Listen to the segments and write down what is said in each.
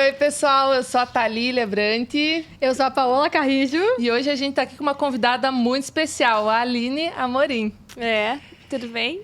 Oi, pessoal, eu sou a Thalília Brandt. Eu sou a Paola Carrijo. E hoje a gente tá aqui com uma convidada muito especial, a Aline Amorim. Tudo bem?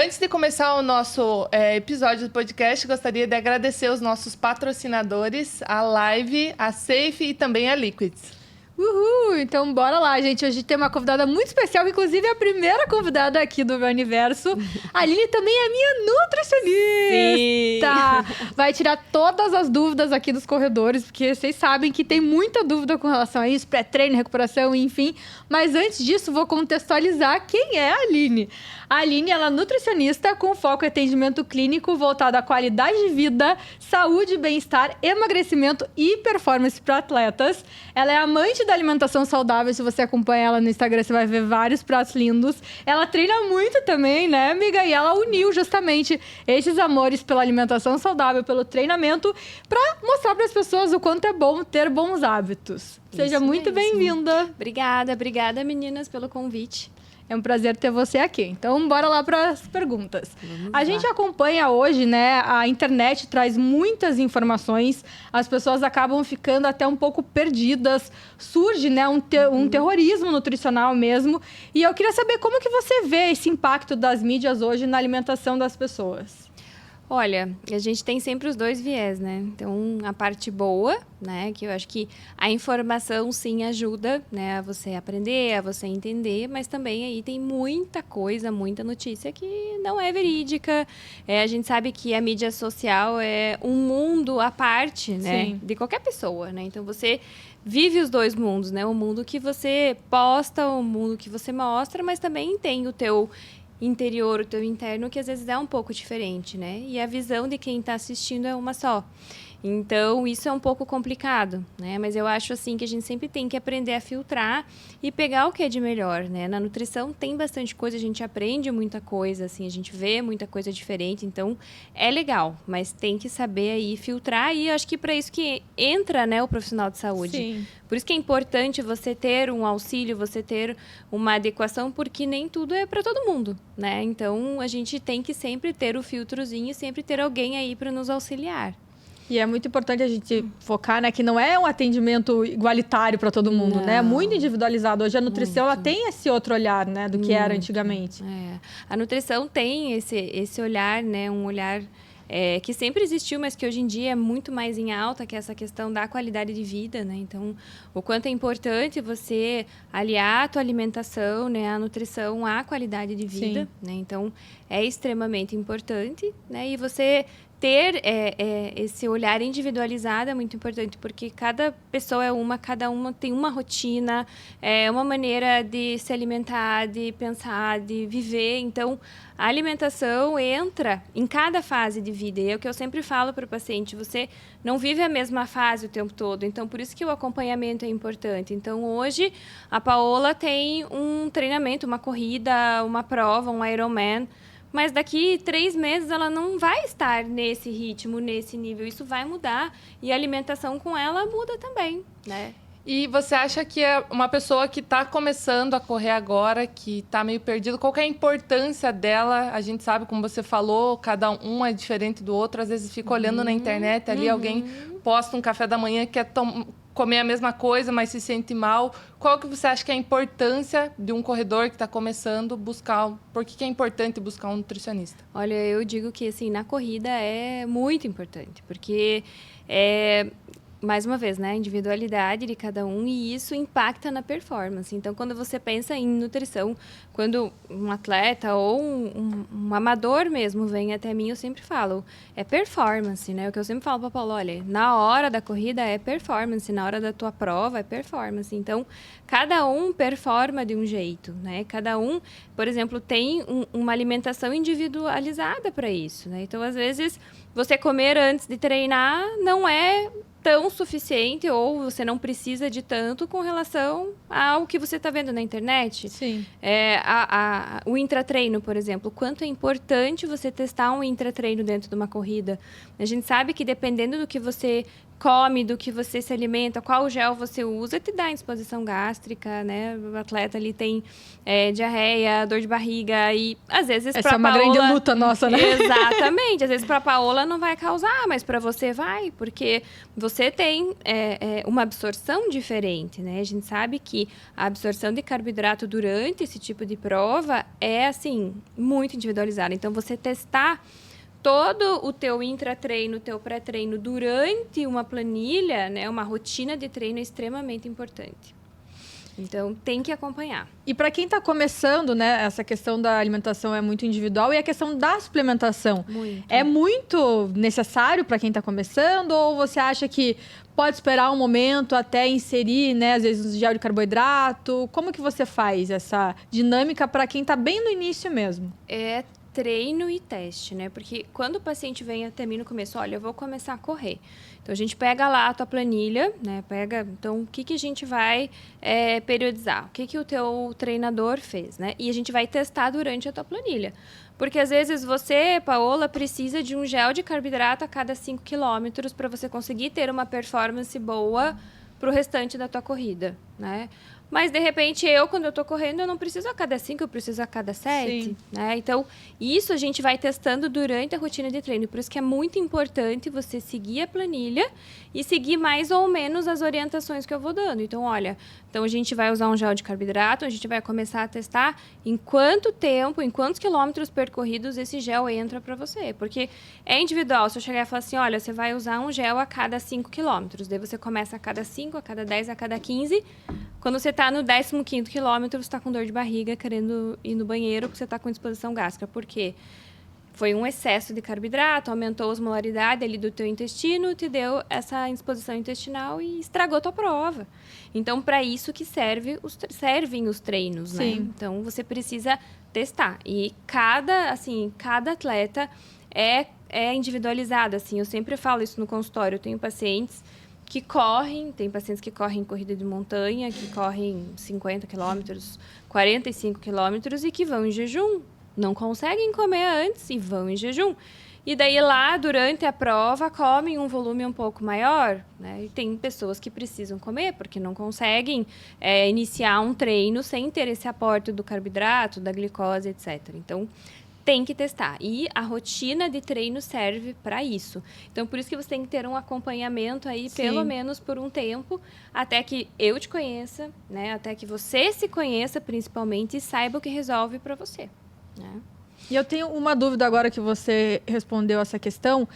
Antes de começar o nosso episódio do podcast, gostaria de agradecer os nossos patrocinadores, a Live, a Safe e também a Liquids. Uhul! Então bora lá, gente. Hoje tem uma convidada muito especial, inclusive a primeira convidada aqui do meu universo. A Aline também é minha nutricionista! Sim. Vai tirar todas as dúvidas aqui dos corredores, porque vocês sabem que tem muita dúvida com relação a isso, pré-treino, recuperação, enfim. Mas antes disso, vou contextualizar quem é a Aline. A Aline, ela é nutricionista com foco em atendimento clínico voltado à qualidade de vida, saúde, bem-estar, emagrecimento e performance para atletas. Ela é amante da alimentação saudável. Se você acompanha ela no Instagram, você vai ver vários pratos lindos. Ela treina muito também, né, amiga? E ela uniu justamente esses amores pela alimentação saudável, pelo treinamento, para mostrar para as pessoas o quanto é bom ter bons hábitos. Seja muito bem-vinda. Obrigada, meninas, pelo convite. É um prazer ter você aqui. Então, bora lá para as perguntas. A gente acompanha hoje, né? A internet traz muitas informações. As pessoas acabam ficando até um pouco perdidas. Surge, né, um terrorismo nutricional mesmo. E eu queria saber como que você vê esse impacto das mídias hoje na alimentação das pessoas. Olha, a gente tem sempre os dois viés, né? Então, a parte boa, né? Que eu acho que a informação, sim, ajuda, né? A você aprender, a você entender. Mas também aí tem muita coisa, muita notícia que não é verídica. A gente sabe que a mídia social é um mundo à parte, né? Sim. De qualquer pessoa, né? Então, você vive os dois mundos, né? O mundo que você posta, o mundo que você mostra, mas também tem o teu interior, o teu interno, que às vezes é um pouco diferente, né? E a visão de quem está assistindo é uma só. Então, isso é um pouco complicado, né? Mas eu acho, assim, que a gente sempre tem que aprender a filtrar e pegar o que é de melhor, né? Na nutrição tem bastante coisa, a gente aprende muita coisa, assim, a gente vê muita coisa diferente, então é legal, mas tem que saber aí filtrar e eu acho que para isso que entra, né, o profissional de saúde. Sim. Por isso que é importante você ter um auxílio, você ter uma adequação, porque nem tudo é para todo mundo, né? Então, a gente tem que sempre ter o filtrozinho e sempre ter alguém aí para nos auxiliar. E é muito importante a gente focar, né, que não é um atendimento igualitário para todo mundo, né? É muito individualizado. Hoje a nutrição ela tem esse outro olhar, né, do que era antigamente. A nutrição tem esse olhar, né, um olhar que sempre existiu, mas que hoje em dia é muito mais em alta, que é essa questão da qualidade de vida, né? Então, o quanto é importante você aliar a tua alimentação, né, a nutrição à qualidade de vida, né? Então, é extremamente importante, né? E você ter esse olhar individualizado é muito importante, porque cada pessoa cada uma tem uma rotina, uma maneira de se alimentar, de pensar, de viver. Então, a alimentação entra em cada fase de vida. E é o que eu sempre falo para o paciente, você não vive a mesma fase o tempo todo. Então, por isso que o acompanhamento é importante. Então, hoje, a Paola tem um treinamento, uma corrida, uma prova, um Ironman. Mas daqui 3 meses ela não vai estar nesse ritmo, nesse nível. Isso vai mudar. E a alimentação com ela muda também, né? E você acha que é uma pessoa que está começando a correr agora, que está meio perdido, qual que é a importância dela? A gente sabe, como você falou, cada um é diferente do outro. Às vezes fica olhando na internet, ali alguém posta um café da manhã que quer comer a mesma coisa, mas se sente mal. Qual que você acha que é a importância de um corredor que está começando buscar? Por que é importante buscar um nutricionista? Olha, eu digo que assim, na corrida é muito importante, porque mais uma vez, né, a individualidade de cada um e isso impacta na performance. Então, quando você pensa em nutrição, quando um atleta ou um amador mesmo vem até mim, eu sempre falo, é performance, né? O que eu sempre falo para Paulo, olha, na hora da corrida é performance, na hora da tua prova é performance. Então, cada um performa de um jeito, né? Cada um, por exemplo, tem uma alimentação individualizada para isso, né? Então, às vezes, você comer antes de treinar não é tão suficiente ou você não precisa de tanto com relação ao que você está vendo na internet. Sim. O intratreino, por exemplo. Quanto é importante você testar um intratreino dentro de uma corrida. A gente sabe que dependendo do que você come, do que você se alimenta, qual gel você usa, te dá indisposição gástrica, né? O atleta ali tem diarreia, dor de barriga e às vezes Essa é uma grande luta nossa, né? Exatamente. Às vezes para a Paola não vai causar, mas para você vai, porque você tem uma absorção diferente, né? A gente sabe que a absorção de carboidrato durante esse tipo de prova é, assim, muito individualizada. Então, você testar todo o teu intratreino, o teu pré-treino durante uma planilha, né, uma rotina de treino é extremamente importante. Então, tem que acompanhar. E para quem está começando, né, essa questão da alimentação é muito individual e a questão da suplementação é muito necessário para quem está começando ou você acha que pode esperar um momento até inserir, né, às vezes, um gel de carboidrato? Como que você faz essa dinâmica para quem está bem no início mesmo? É treino e teste, né? Porque quando o paciente vem até mim no começo, olha, eu vou começar a correr. Então, a gente pega lá a tua planilha, né? Então, o que a gente vai periodizar? O que o teu treinador fez, né? E a gente vai testar durante a tua planilha. Porque, às vezes, você, Paola, precisa de um gel de carboidrato a cada 5 quilômetros para você conseguir ter uma performance boa para o restante da tua corrida, né? Mas, de repente, quando eu tô correndo, eu não preciso a cada 5, eu preciso a cada 7, né? Então, isso a gente vai testando durante a rotina de treino. Por isso que é muito importante você seguir a planilha e seguir mais ou menos as orientações que eu vou dando. Então, olha, a gente vai usar um gel de carboidrato, a gente vai começar a testar em quanto tempo, em quantos quilômetros percorridos esse gel entra para você. Porque é individual. Se eu chegar e falar assim, olha, você vai usar um gel a cada 5 quilômetros. Daí você começa a cada 5, a cada 10, a cada 15. Quando você está no 15º quilômetro, você está com dor de barriga, querendo ir no banheiro, porque você está com indisposição gástrica. Por quê? Foi um excesso de carboidrato, aumentou a osmolaridade ali do teu intestino, te deu essa indisposição intestinal e estragou a tua prova. Então, para isso que servem os treinos, né? Então, você precisa testar. E cada atleta é individualizado, assim. Eu sempre falo isso no consultório. Eu tenho pacientes que tem pacientes que correm corrida de montanha, que correm 50 quilômetros, 45 quilômetros e que vão em jejum. Não conseguem comer antes e vão em jejum. E daí lá, durante a prova, comem um volume um pouco maior, né? E tem pessoas que precisam comer, porque não conseguem iniciar um treino sem ter esse aporte do carboidrato, da glicose, etc. Então, tem que testar. E a rotina de treino serve para isso. Então, por isso que você tem que ter um acompanhamento aí, pelo menos por um tempo, até que eu te conheça, né? Até que você se conheça, principalmente, e saiba o que resolve para você, né? E eu tenho uma dúvida agora que você respondeu essa questão.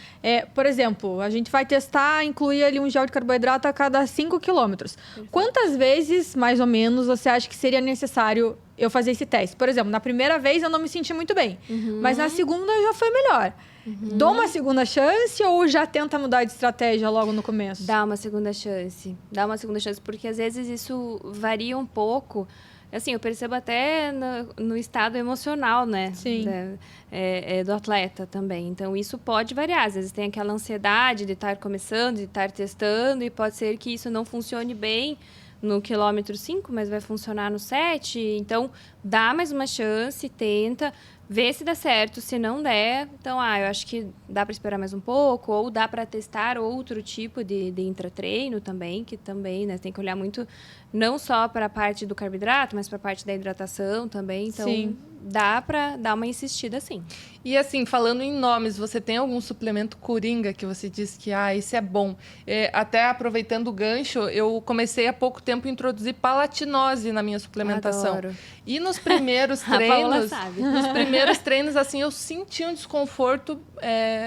Por exemplo, a gente vai testar, incluir ali um gel de carboidrato a cada 5 quilômetros. Quantas vezes, mais ou menos, você acha que seria necessário eu fazer esse teste? Por exemplo, na primeira vez eu não me senti muito bem, mas na segunda já foi melhor. Dou uma segunda chance ou já tenta mudar de estratégia logo no começo? Dá uma segunda chance. Porque às vezes isso varia um pouco. Assim, eu percebo até no estado emocional, né? Sim. Do atleta também. Então, isso pode variar. Às vezes tem aquela ansiedade de estar começando, de estar testando, e pode ser que isso não funcione bem no quilômetro 5, mas vai funcionar no 7. Então, dá mais uma chance, tenta, vê se dá certo. Se não der, então, eu acho que dá para esperar mais um pouco, ou dá para testar outro tipo de intratreino também, que também, né, tem que olhar muito, não só para a parte do carboidrato, mas para a parte da hidratação também. Então, dá para dar uma insistida, sim. E assim, falando em nomes, você tem algum suplemento coringa que você diz que, esse é bom? Até aproveitando o gancho, eu comecei há pouco tempo a introduzir palatinose na minha suplementação. Adoro. E nos primeiros treinos, assim, eu senti um desconforto,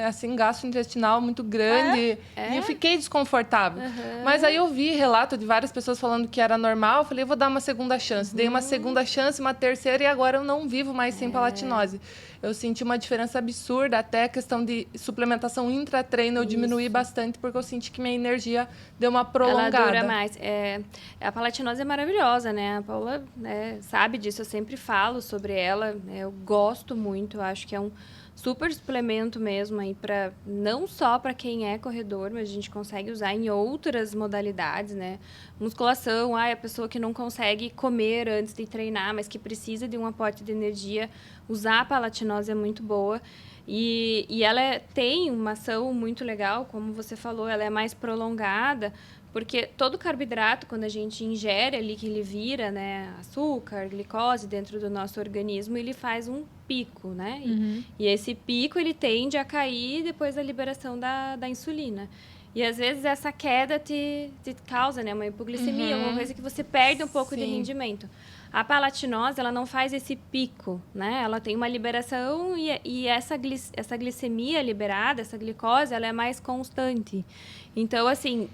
assim, gastrointestinal muito grande. E eu fiquei desconfortável. Mas aí eu vi relato de várias pessoas falando que era normal. Eu falei, vou dar uma segunda chance. Dei uma segunda chance, uma terceira, e agora eu não vivo mais sem palatinose. Eu senti uma diferença absurda, até a questão de suplementação intratreino eu diminuí bastante, porque eu senti que minha energia deu uma prolongada. Ela dura mais. A palatinose é maravilhosa, né? A Paula sabe disso, eu sempre falo sobre ela. Eu gosto muito, eu acho que é um super suplemento mesmo aí para não só para quem é corredor, mas a gente consegue usar em outras modalidades, né? Musculação, a pessoa que não consegue comer antes de treinar, mas que precisa de um aporte de energia, usar a palatinose é muito boa. E ela tem uma ação muito legal, como você falou, ela é mais prolongada, porque todo carboidrato, quando a gente ingere ali, que ele vira, né, açúcar, glicose dentro do nosso organismo, ele faz um pico, né? E esse pico, ele tende a cair depois da liberação da insulina. E, às vezes, essa queda te causa, né, uma hipoglicemia, uma coisa que você perde um pouco de rendimento. A palatinose, ela não faz esse pico, né? Ela tem uma liberação e essa glicemia liberada, essa glicose, ela é mais constante. Então, assim,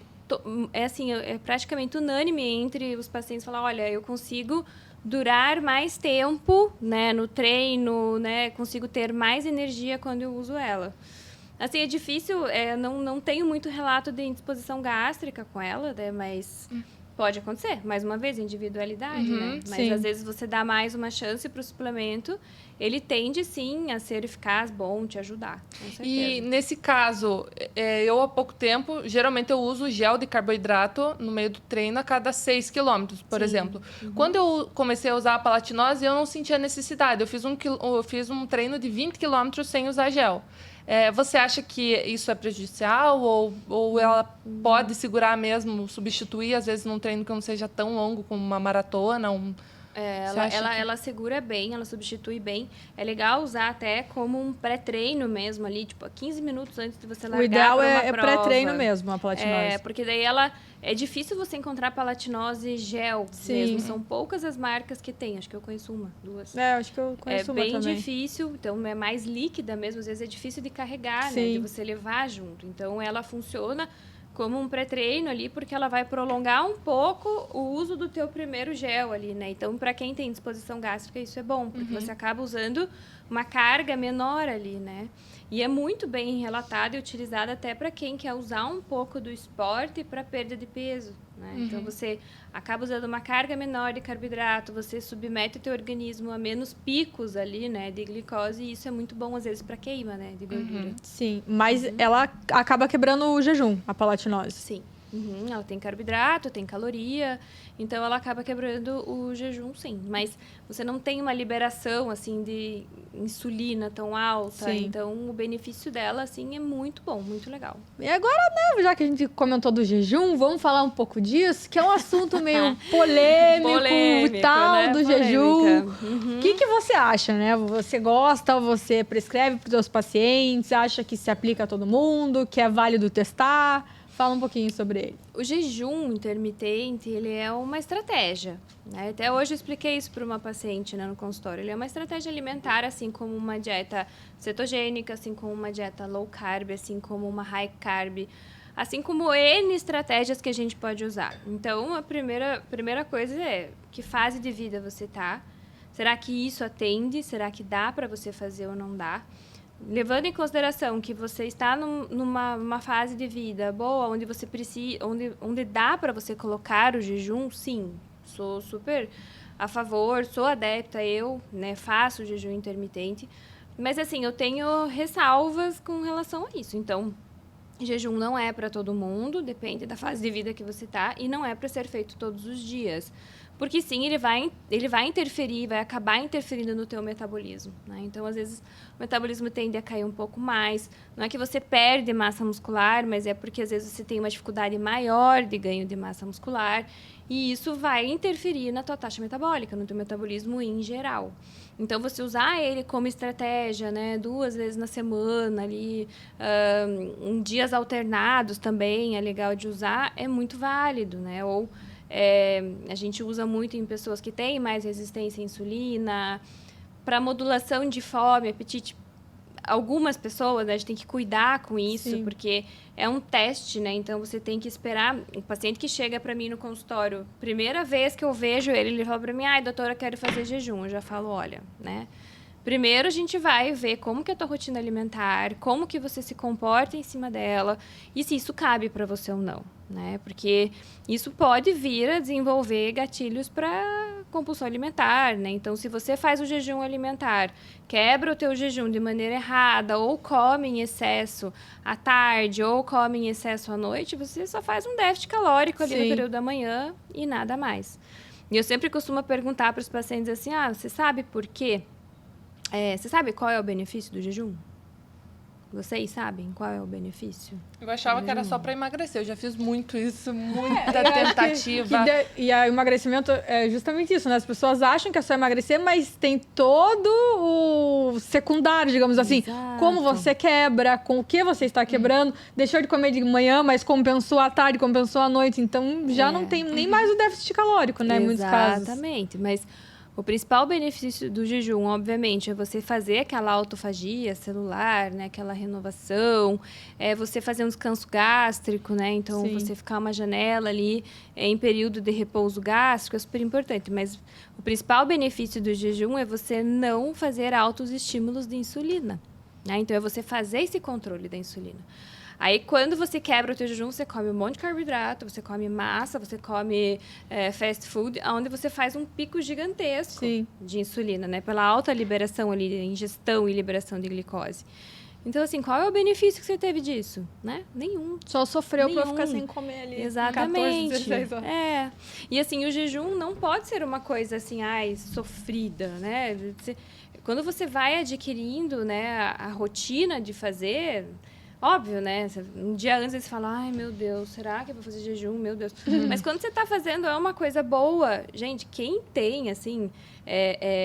é praticamente unânime entre os pacientes falar, olha, eu consigo durar mais tempo, né, no treino, né, consigo ter mais energia quando eu uso ela. Assim, é difícil, não tenho muito relato de indisposição gástrica com ela, né, mas pode acontecer, mais uma vez, individualidade, né? Mas às vezes você dá mais uma chance para o suplemento, ele tende sim a ser eficaz, bom, te ajudar, com certeza. E nesse caso, eu há pouco tempo, geralmente eu uso gel de carboidrato no meio do treino a cada 6 quilômetros, por exemplo. Quando eu comecei a usar a palatinose, eu não sentia necessidade. Eu fiz um treino de 20 quilômetros sem usar gel. Você acha que isso é prejudicial ou ela pode segurar mesmo, substituir, às vezes, num treino que não seja tão longo como uma maratona? Ela segura bem, ela substitui bem. É legal usar até como um pré-treino mesmo ali, tipo, 15 minutos antes de você largar. O ideal pra uma é prova. pré-treino mesmo, a palatinose. Porque daí é difícil você encontrar palatinose gel mesmo. São poucas as marcas que tem. Acho que eu conheço uma, duas. Acho que eu conheço uma também. É bem difícil, então é mais líquida mesmo. Às vezes é difícil de carregar, né? De você levar junto. Então ela funciona como um pré-treino ali, porque ela vai prolongar um pouco o uso do teu primeiro gel ali, né? Então, para quem tem disposição gástrica, isso é bom, porque você acaba usando uma carga menor ali, né? E é muito bem relatado e utilizado até para quem quer usar um pouco do esporte para perda de peso, né? Então, você acaba usando uma carga menor de carboidrato, você submete o teu organismo a menos picos ali, né, de glicose, e isso é muito bom, às vezes, para queima, né, de gordura. Sim, mas ela acaba quebrando o jejum, a palatinose. Sim. Ela tem carboidrato, tem caloria, então ela acaba quebrando o jejum, sim. Mas você não tem uma liberação, assim, de insulina tão alta. Então, o benefício dela, assim, é muito bom, muito legal. E agora, né, já que a gente comentou do jejum, vamos falar um pouco disso, que é um assunto meio polêmico e tal, né? Do jejum. O que você acha, né? Você gosta, você prescreve para os seus pacientes, acha que se aplica a todo mundo, que é válido testar? Fala um pouquinho sobre ele. O jejum intermitente, ele é uma estratégia, né? Até hoje eu expliquei isso para uma paciente, né, no consultório. Ele é uma estratégia alimentar, assim como uma dieta cetogênica, assim como uma dieta low carb, assim como uma high carb, assim como N estratégias que a gente pode usar. Então, a primeira coisa é que fase de vida você tá? Será que isso atende? Será que dá para você fazer ou não dá? Levando em consideração que você está numa fase de vida boa, onde você precisa, onde dá para você colocar o jejum, sim, sou super a favor, sou adepta, né, faço o jejum intermitente, mas assim, eu tenho ressalvas com relação a isso. Então, jejum não é para todo mundo, depende da fase de vida que você está, e não é para ser feito todos os dias. Porque sim, ele vai interferir, vai acabar interferindo no teu metabolismo, né? Então, às vezes, o metabolismo tende a cair um pouco mais. Não é que você perde massa muscular, mas é porque, às vezes, você tem uma dificuldade maior de ganho de massa muscular. E isso vai interferir na tua taxa metabólica, no teu metabolismo em geral. Então, você usar ele como estratégia, né? 2 vezes na semana, ali, em dias alternados também, é legal de usar, é muito válido, né? Ou a gente usa muito em pessoas que têm mais resistência à insulina, para modulação de fome, apetite. Algumas pessoas, né, a gente tem que cuidar com isso, porque é um teste, né? Então, você tem que esperar. O paciente que chega para mim no consultório, primeira vez que eu vejo ele fala para mim, ai, doutora, quero fazer jejum. Eu já falo, olha, né? Primeiro, a gente vai ver como que é a tua rotina alimentar, como que você se comporta em cima dela e se isso cabe para você ou não, né? Porque isso pode vir a desenvolver gatilhos para compulsão alimentar, né? Então, se você faz o jejum alimentar, quebra o teu jejum de maneira errada ou come em excesso à tarde ou come em excesso à noite, você só faz um déficit calórico ali no período da manhã e nada mais. E eu sempre costumo perguntar para os pacientes assim, você sabe por quê? Você sabe qual é o benefício do jejum? Vocês sabem qual é o benefício? Eu achava que era só para emagrecer. Eu já fiz muito isso, muita Eu acho tentativa. E o emagrecimento é justamente isso, né? As pessoas acham que é só emagrecer, mas tem todo o secundário, digamos assim. Exato. Como você quebra, com o que você está quebrando. Deixou de comer de manhã, mas compensou à tarde, compensou à noite. Então, já não tem nem mais o déficit calórico, né? Em muitos casos. Exatamente, mas o principal benefício do jejum, obviamente, é você fazer aquela autofagia celular, né? Aquela renovação, é você fazer um descanso gástrico, né? Então, Sim. você ficar uma janela ali em período de repouso gástrico é super importante, mas o principal benefício do jejum é você não fazer altos estímulos de insulina, né? Então, é você fazer esse controle da insulina. Aí, quando você quebra o teu jejum, você come um monte de carboidrato, você come massa, você come fast food, onde você faz um pico gigantesco de insulina, né? Pela alta liberação ali, ingestão e liberação de glicose. Então, assim, qual é o benefício que você teve disso? Né? Nenhum. Só sofreu pra Nenhum. ficar sem comer ali. Exatamente. 14, 16 horas. E assim, o jejum não pode ser uma coisa assim, sofrida, né? Quando você vai adquirindo, né, a rotina de fazer, óbvio, né? Um dia antes você fala, ai, meu Deus, será que eu vou fazer jejum? Meu Deus. Mas quando você tá fazendo, é uma coisa boa. Gente, quem tem, assim,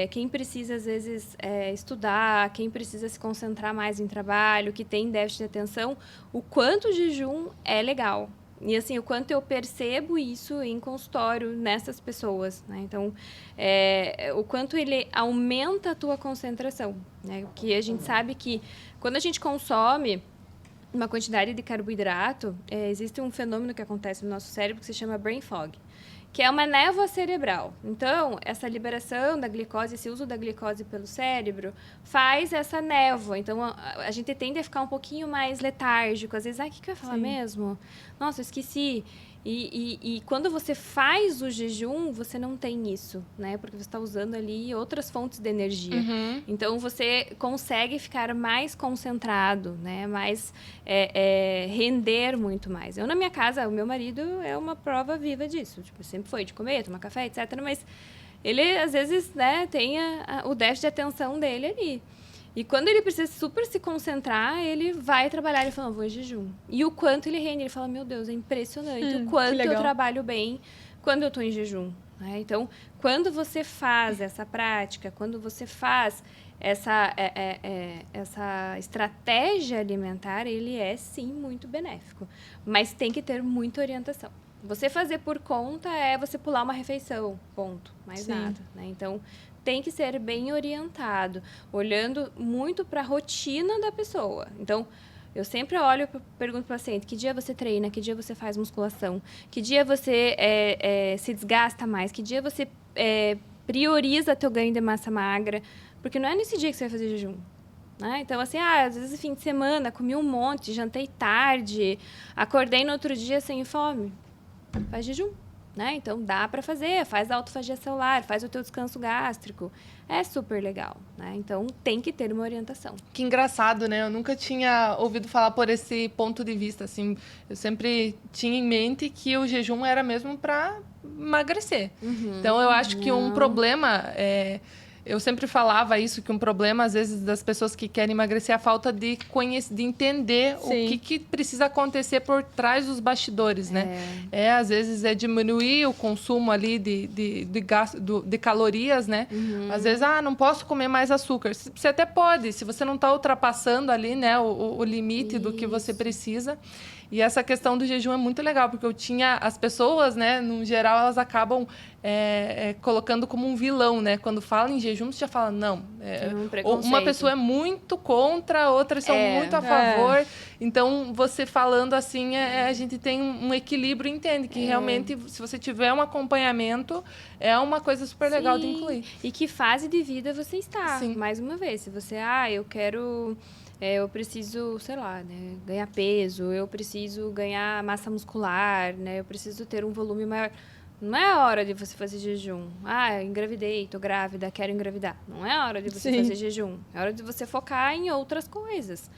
quem precisa, às vezes, estudar, quem precisa se concentrar mais em trabalho, que tem déficit de atenção, o quanto o jejum é legal. E, assim, o quanto eu percebo isso em consultório nessas pessoas, né? Então, o quanto ele aumenta a tua concentração, né? Porque a gente sabe que quando a gente consome uma quantidade de carboidrato, existe um fenômeno que acontece no nosso cérebro que se chama brain fog, que é uma névoa cerebral. Então, essa liberação da glicose, esse uso da glicose pelo cérebro, faz essa névoa. Então, a gente tende a ficar um pouquinho mais letárgico. Às vezes, o que eu ia falar mesmo? Nossa, eu esqueci. E quando você faz o jejum, você não tem isso, né? Porque você está usando ali outras fontes de energia. Então, você consegue ficar mais concentrado, né? Mais render muito mais. Eu, na minha casa, o meu marido é uma prova viva disso. Tipo, sempre foi de comer, tomar café, etc. Mas ele, às vezes, né, tem o déficit de atenção dele ali. E quando ele precisa super se concentrar, ele vai trabalhar, ele fala, vou em jejum. E o quanto ele rende, ele fala, meu Deus, é impressionante o quanto eu trabalho bem quando eu estou em jejum. Né? Então, quando você faz essa prática, quando você faz essa estratégia alimentar, ele é, sim, muito benéfico. Mas tem que ter muita orientação. Você fazer por conta é você pular uma refeição, ponto, mais nada. Né? Então, tem que ser bem orientado, olhando muito para a rotina da pessoa. Então, eu sempre olho e pergunto para o paciente, que dia você treina, que dia você faz musculação, que dia você se desgasta mais, que dia você prioriza teu ganho de massa magra, porque não é nesse dia que você vai fazer jejum. Né? Então, assim, às vezes, fim de semana, comi um monte, jantei tarde, acordei no outro dia sem fome. Faz jejum. Né? Então, dá para fazer, faz a autofagia celular, faz o teu descanso gástrico. É super legal, né? Então, tem que ter uma orientação. Que engraçado, né? Eu nunca tinha ouvido falar por esse ponto de vista, assim. Eu sempre tinha em mente que o jejum era mesmo para emagrecer. Então, eu acho que um problema... Eu sempre falava isso, que um problema, às vezes, das pessoas que querem emagrecer é a falta de de entender o que precisa acontecer por trás dos bastidores, né? Às vezes, é diminuir o consumo ali de calorias, né? Às vezes, não posso comer mais açúcar. Você até pode, se você não está ultrapassando ali, né, o limite do que você precisa. E essa questão do jejum é muito legal, porque as pessoas, né, no geral, elas acabam colocando como um vilão, né? Quando falam em jejum, você já fala, não. Uma pessoa é muito contra, outras são muito a favor. Então, você falando assim, a gente tem um equilíbrio e entende que realmente, se você tiver um acompanhamento, é uma coisa super legal de incluir. E que fase de vida você está, mais uma vez. Se você, eu quero... eu preciso, sei lá, né, ganhar peso, eu preciso ganhar massa muscular, né, eu preciso ter um volume maior. Não é a hora de você fazer jejum. Engravidei, tô grávida, quero engravidar. Não é a hora de você fazer jejum. É hora de você focar em outras coisas.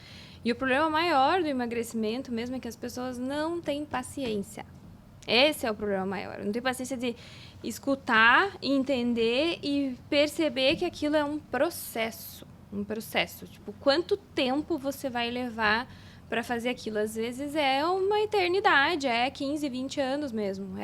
E o problema maior do emagrecimento mesmo é que as pessoas não têm paciência. Esse é o problema maior. Não tem paciência de escutar, entender e perceber que aquilo é um processo. um processo. Tipo, quanto tempo você vai levar para fazer aquilo? Às vezes é uma eternidade, é 15, 20 anos mesmo.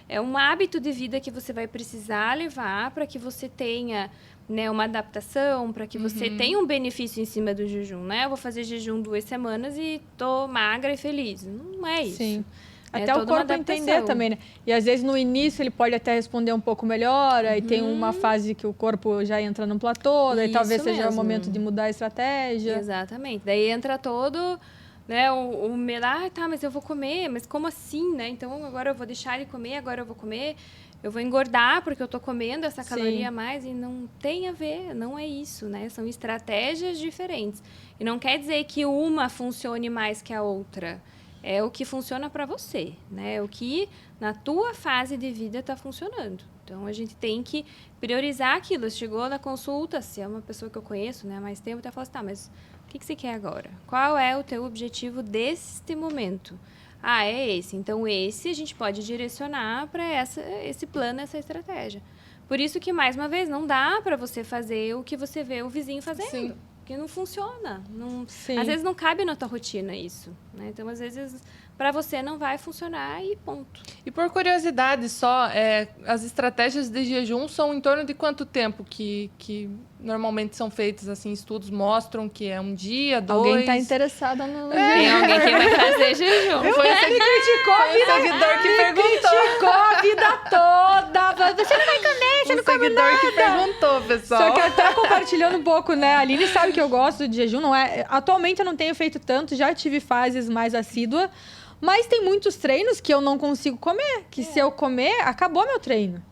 É um hábito de vida que você vai precisar levar para que você tenha, né, uma adaptação, para que você tenha um benefício em cima do jejum, né? Eu vou fazer jejum 2 semanas e tô magra e feliz. Não é isso. Sim. É Até o toda uma corpo adaptação. entender também, né? E às vezes no início ele pode até responder um pouco melhor, aí tem uma fase que o corpo já entra no platô, daí Isso talvez seja o mesmo. momento de mudar a estratégia. Exatamente. Daí entra todo, né, o medo, tá, mas eu vou comer, mas como assim, né? Então agora eu vou deixar de comer, agora eu vou comer, eu vou engordar porque eu tô comendo essa caloria a mais, e não tem a ver, não é isso, né? São estratégias diferentes. E não quer dizer que uma funcione mais que a outra. É o que funciona para você, né? É o que na tua fase de vida está funcionando. Então, a gente tem que priorizar aquilo. Chegou na consulta, se é uma pessoa que eu conheço, né, há mais tempo, até falo assim, tá, mas o que você quer agora? Qual é o teu objetivo momento? Ah, é esse. Então, esse a gente pode direcionar para esse plano, essa estratégia. Por isso que, mais uma vez, não dá para você fazer o que você vê o vizinho fazendo. Sim. Porque não funciona. Sim. Às vezes não cabe na tua rotina isso, né? Então, às vezes, para você não vai funcionar e ponto. E por curiosidade só, as estratégias de jejum são em torno de quanto tempo que normalmente são feitas? Assim, estudos mostram que é um dia, 2... Alguém está interessado no Tem alguém que vai fazer jejum. Ele criticou a vida. seguidor que perguntou. Criticou a vida toda. Você não vai comer, você não come seguidor que perguntou, pessoal. Só que até compartilhando um pouco, né? A Aline sabe que eu gosto de jejum, não é? Atualmente eu não tenho feito tanto, já tive fases mais assíduas, mas tem muitos treinos que eu não consigo comer, que se eu comer, acabou meu treino.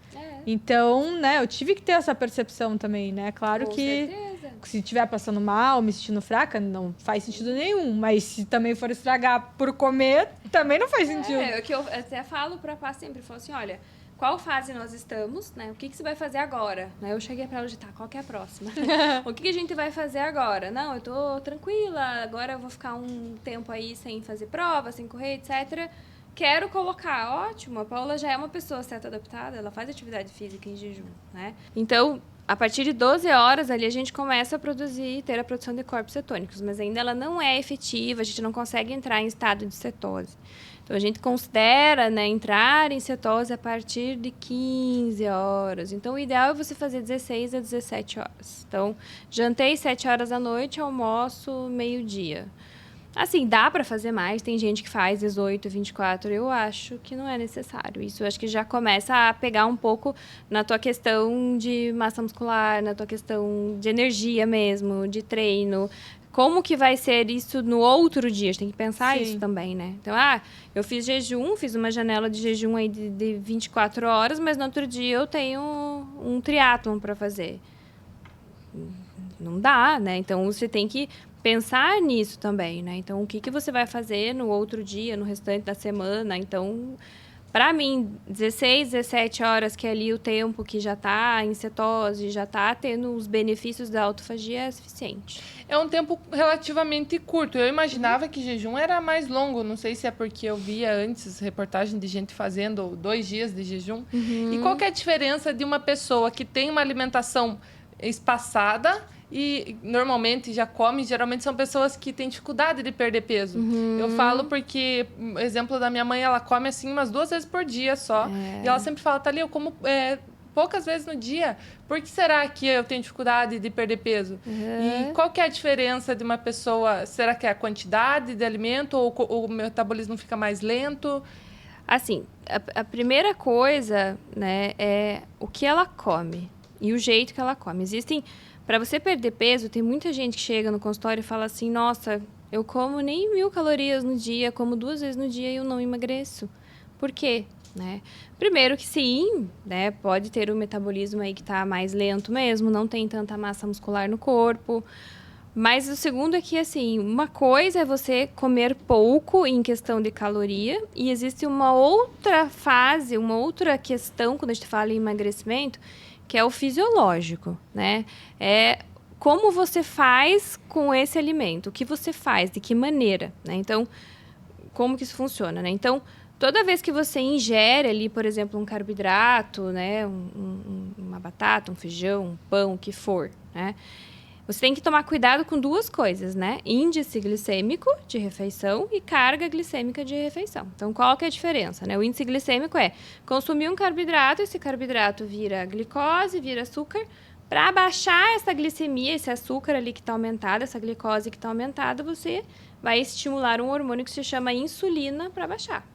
Então, né, eu tive que ter essa percepção também, né? Claro Com que certeza. se estiver passando mal, me sentindo fraca, não faz sentido nenhum. Mas se também for estragar por comer, também não faz sentido. É o que eu até falo pra Pá sempre, falo assim, olha, qual fase nós estamos, né? O que você vai fazer agora? Aí eu cheguei pra ela e disse, tá, qual que é a próxima? O que a gente vai fazer agora? Não, eu tô tranquila, agora eu vou ficar um tempo aí sem fazer prova, sem correr, etc. Quero colocar, ótimo, a Paula já é uma pessoa certa adaptada, ela faz atividade física em jejum, né? Então, a partir de 12 horas ali a gente começa a ter a produção de corpos cetônicos, mas ainda ela não é efetiva, a gente não consegue entrar em estado de cetose. Então, a gente considera, né, entrar em cetose a partir de 15 horas. Então, o ideal é você fazer 16 a 17 horas. Então, jantei 7 horas da noite, almoço meio-dia. Assim, dá para fazer mais, tem gente que faz 18, 24, eu acho que não é necessário. Isso eu acho que já começa a pegar um pouco na tua questão de massa muscular, na tua questão de energia mesmo, de treino. Como que vai ser isso no outro dia? A gente tem que pensar isso também, né? Então, eu fiz jejum, fiz uma janela de jejum aí de 24 horas, mas no outro dia eu tenho um triatlon para fazer. Não dá, né? Então, você tem que pensar nisso também, né? Então, o que você vai fazer no outro dia, no restante da semana? Então, para mim, 16, 17 horas, que é ali o tempo que já está em cetose, já está tendo os benefícios da autofagia, é suficiente. É um tempo relativamente curto. Eu imaginava que jejum era mais longo. Não sei se é porque eu via antes reportagem de gente fazendo 2 dias de jejum. E qual que é a diferença de uma pessoa que tem uma alimentação espaçada e normalmente já come, geralmente são pessoas que têm dificuldade de perder peso. Eu falo porque, exemplo da minha mãe, ela come assim umas 2 vezes por dia só. E ela sempre fala, Thalia, eu como poucas vezes no dia. Por que será que eu tenho dificuldade de perder peso? E qual que é a diferença de uma pessoa? Será que é a quantidade de alimento ou o metabolismo fica mais lento? Assim, a primeira coisa, né, é o que ela come e o jeito que ela come. Para você perder peso, tem muita gente que chega no consultório e fala assim, nossa, eu como nem 1.000 calorias no dia, como 2 vezes no dia e eu não emagreço. Por quê? Né? Primeiro que sim, né, pode ter o metabolismo aí que está mais lento mesmo, não tem tanta massa muscular no corpo. Mas o segundo é que, assim, uma coisa é você comer pouco em questão de caloria e existe uma outra fase, uma outra questão quando a gente fala em emagrecimento, que é o fisiológico, né? É como você faz com esse alimento, o que você faz, de que maneira, né? Então, como que isso funciona, né? Então, toda vez que você ingere ali, por exemplo, um carboidrato, né? Uma batata, um feijão, um pão, o que for, né? Você tem que tomar cuidado com duas coisas, né? Índice glicêmico de refeição e carga glicêmica de refeição. Então, qual que é a diferença, né? O índice glicêmico é consumir um carboidrato, esse carboidrato vira glicose, vira açúcar. Para baixar essa glicemia, esse açúcar ali que está aumentado, essa glicose que está aumentada, você vai estimular um hormônio que se chama insulina para baixar.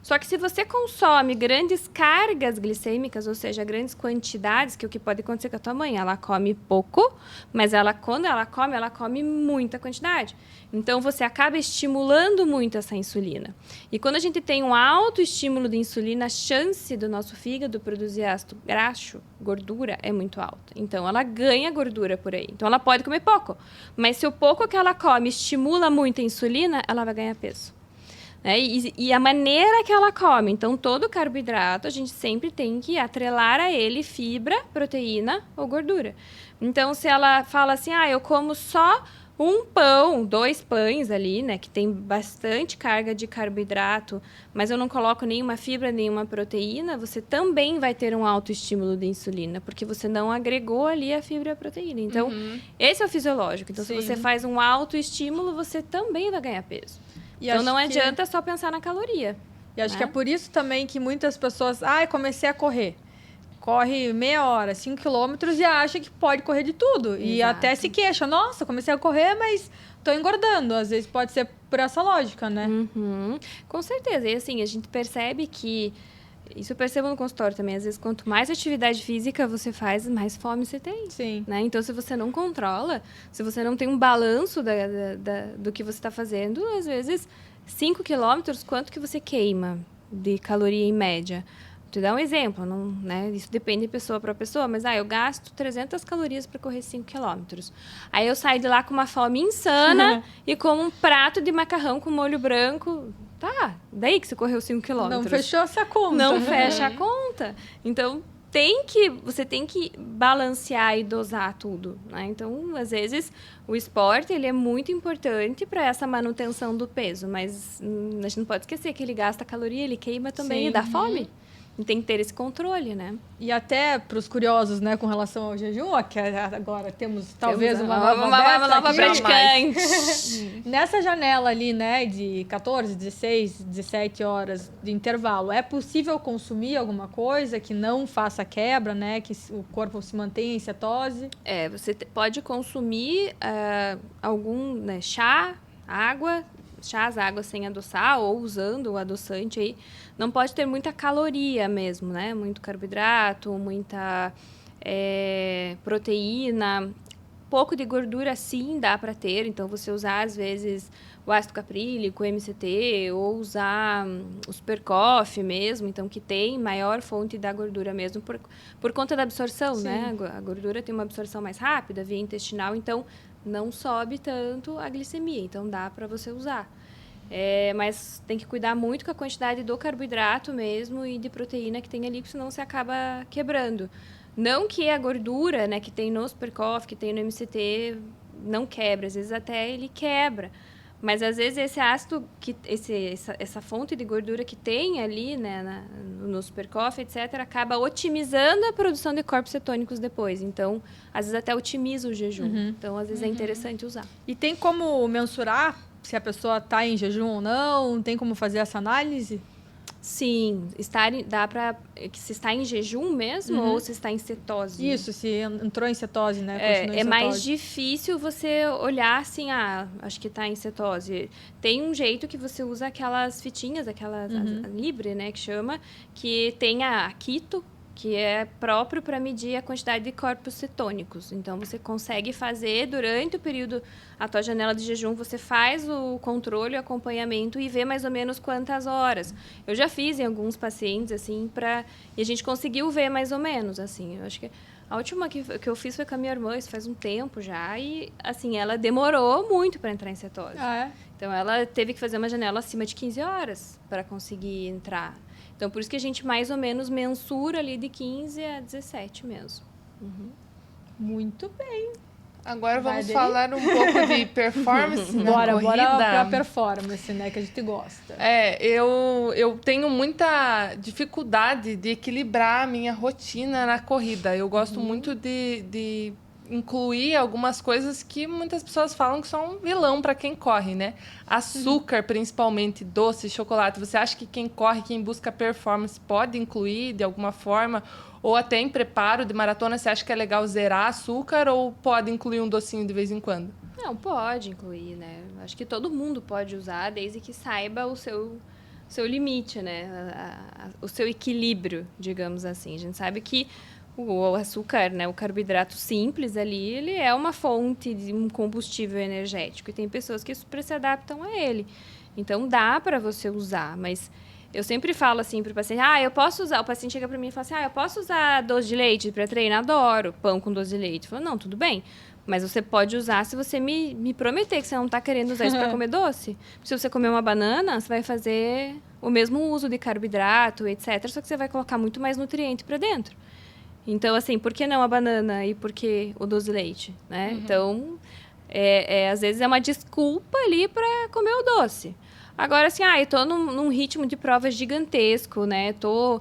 Só que se você consome grandes cargas glicêmicas, ou seja, grandes quantidades, que é o que pode acontecer com a tua mãe, ela come pouco, mas quando ela come muita quantidade. Então, você acaba estimulando muito essa insulina. E quando a gente tem um alto estímulo de insulina, a chance do nosso fígado produzir ácido graxo, gordura, é muito alta. Então, ela ganha gordura por aí. Então, ela pode comer pouco. Mas se o pouco que ela come estimula muito a insulina, ela vai ganhar peso. E a maneira que ela come. Então, todo carboidrato, a gente sempre tem que atrelar a ele fibra, proteína ou gordura. Então, se ela fala assim, eu como só um pão, 2 pães ali, né, que tem bastante carga de carboidrato, mas eu não coloco nenhuma fibra, nenhuma proteína, você também vai ter um alto estímulo de insulina, porque você não agregou ali a fibra e a proteína. Então, esse é o fisiológico. Então, Sim. se você faz um alto estímulo, você também vai ganhar peso. Então, não adianta só pensar na caloria. E acho que é por isso também que muitas pessoas... comecei a correr. Corre meia hora, 5 quilômetros e acha que pode correr de tudo. Exato. E até se queixa. Nossa, comecei a correr, mas tô engordando. Às vezes pode ser por essa lógica, né? Com certeza. E assim, a gente percebe que... Isso eu percebo no consultório também. Às vezes, quanto mais atividade física você faz, mais fome você tem. Sim. Né? Então, se você não controla, se você não tem um balanço do que você está fazendo, às vezes, 5 quilômetros, quanto que você queima de caloria em média? Vou te dar um exemplo. Não, né? Isso depende de pessoa para pessoa, mas eu gasto 300 calorias para correr 5 quilômetros. Aí eu saio de lá com uma fome insana e como um prato de macarrão com molho branco... Tá, daí que você correu 5 quilômetros. Não fechou essa conta. Não fecha a conta. Então, você tem que balancear e dosar tudo, né? Então, às vezes, o esporte ele é muito importante para essa manutenção do peso, mas a gente não pode esquecer que ele gasta caloria, ele queima também e dá fome. E tem que ter esse controle, né? E até para os curiosos, né, com relação ao jejum, que agora temos talvez uma nova praticante. Nessa janela ali, né, de 14, 16, 17 horas de intervalo, é possível consumir alguma coisa que não faça quebra, né, que o corpo se mantenha em cetose? Você pode consumir algum chá, água, água sem adoçar ou usando o adoçante aí, não pode ter muita caloria mesmo, né? Muito carboidrato, muita proteína, pouco de gordura sim dá para ter, então você usar às vezes o ácido caprílico, o MCT, ou usar o Supercoff mesmo, então que tem maior fonte da gordura mesmo por conta da absorção, sim, né? A gordura tem uma absorção mais rápida, via intestinal, então não sobe tanto a glicemia, então dá para você usar. Mas tem que cuidar muito com a quantidade do carboidrato mesmo e de proteína que tem ali, porque senão você acaba quebrando. Não que a gordura, né, que tem no Supercoff, que tem no MCT, não quebra, às vezes até ele quebra. Mas às vezes esse ácido, essa fonte de gordura que tem ali, né, no Supercoff, etc., acaba otimizando a produção de corpos cetônicos depois. Então, às vezes até otimiza o jejum. Então, às vezes é interessante usar. E tem como mensurar se a pessoa está em jejum ou não? Tem como fazer essa análise? Sim, dá para se está em jejum mesmo ou se está em cetose. Isso, se entrou em cetose, né? É mais difícil você olhar assim, acho que está em cetose. Tem um jeito que você usa aquelas fitinhas, aquelas a Libre, né, que chama, que tem a keto, que é próprio para medir a quantidade de corpos cetônicos. Então, você consegue fazer durante o período, a tua janela de jejum, você faz o controle, o acompanhamento e vê mais ou menos quantas horas. Eu já fiz em alguns pacientes, assim, e a gente conseguiu ver mais ou menos, assim. Eu acho que a última que eu fiz foi com a minha irmã, isso faz um tempo já, e, assim, ela demorou muito para entrar em cetose. Então, ela teve que fazer uma janela acima de 15 horas para conseguir entrar. Então, por isso que a gente mais ou menos mensura ali de 15 a 17 mesmo. Muito bem. Agora vamos falar um pouco de performance na corrida. Bora pra performance, né, que a gente gosta. Eu tenho muita dificuldade de equilibrar a minha rotina na corrida. Eu gosto muito de incluir algumas coisas que muitas pessoas falam que são um vilão para quem corre, né? Açúcar, principalmente, doce, chocolate. Você acha que quem corre, quem busca performance, pode incluir de alguma forma? Ou até em preparo de maratona, você acha que é legal zerar açúcar ou pode incluir um docinho de vez em quando? Não, pode incluir, né? Acho que todo mundo pode usar, desde que saiba o seu limite, né? O seu equilíbrio, digamos assim. A gente sabe que o açúcar, né, o carboidrato simples ali, ele é uma fonte de um combustível energético. E tem pessoas que super se adaptam a ele. Então, dá para você usar, mas eu sempre falo assim para o paciente, eu posso usar. O paciente chega para mim e fala assim, eu posso usar doce de leite para treinar? Adoro pão com doce de leite. Eu falo, não, tudo bem. Mas você pode usar se você me prometer que você não está querendo usar isso para comer doce. Se você comer uma banana, você vai fazer o mesmo uso de carboidrato, etc. Só que você vai colocar muito mais nutriente para dentro. Então, assim, por que não a banana e por que o doce de leite, né? Então, às vezes é uma desculpa ali para comer o doce. Agora, assim, eu tô num ritmo de provas gigantesco, né? Tô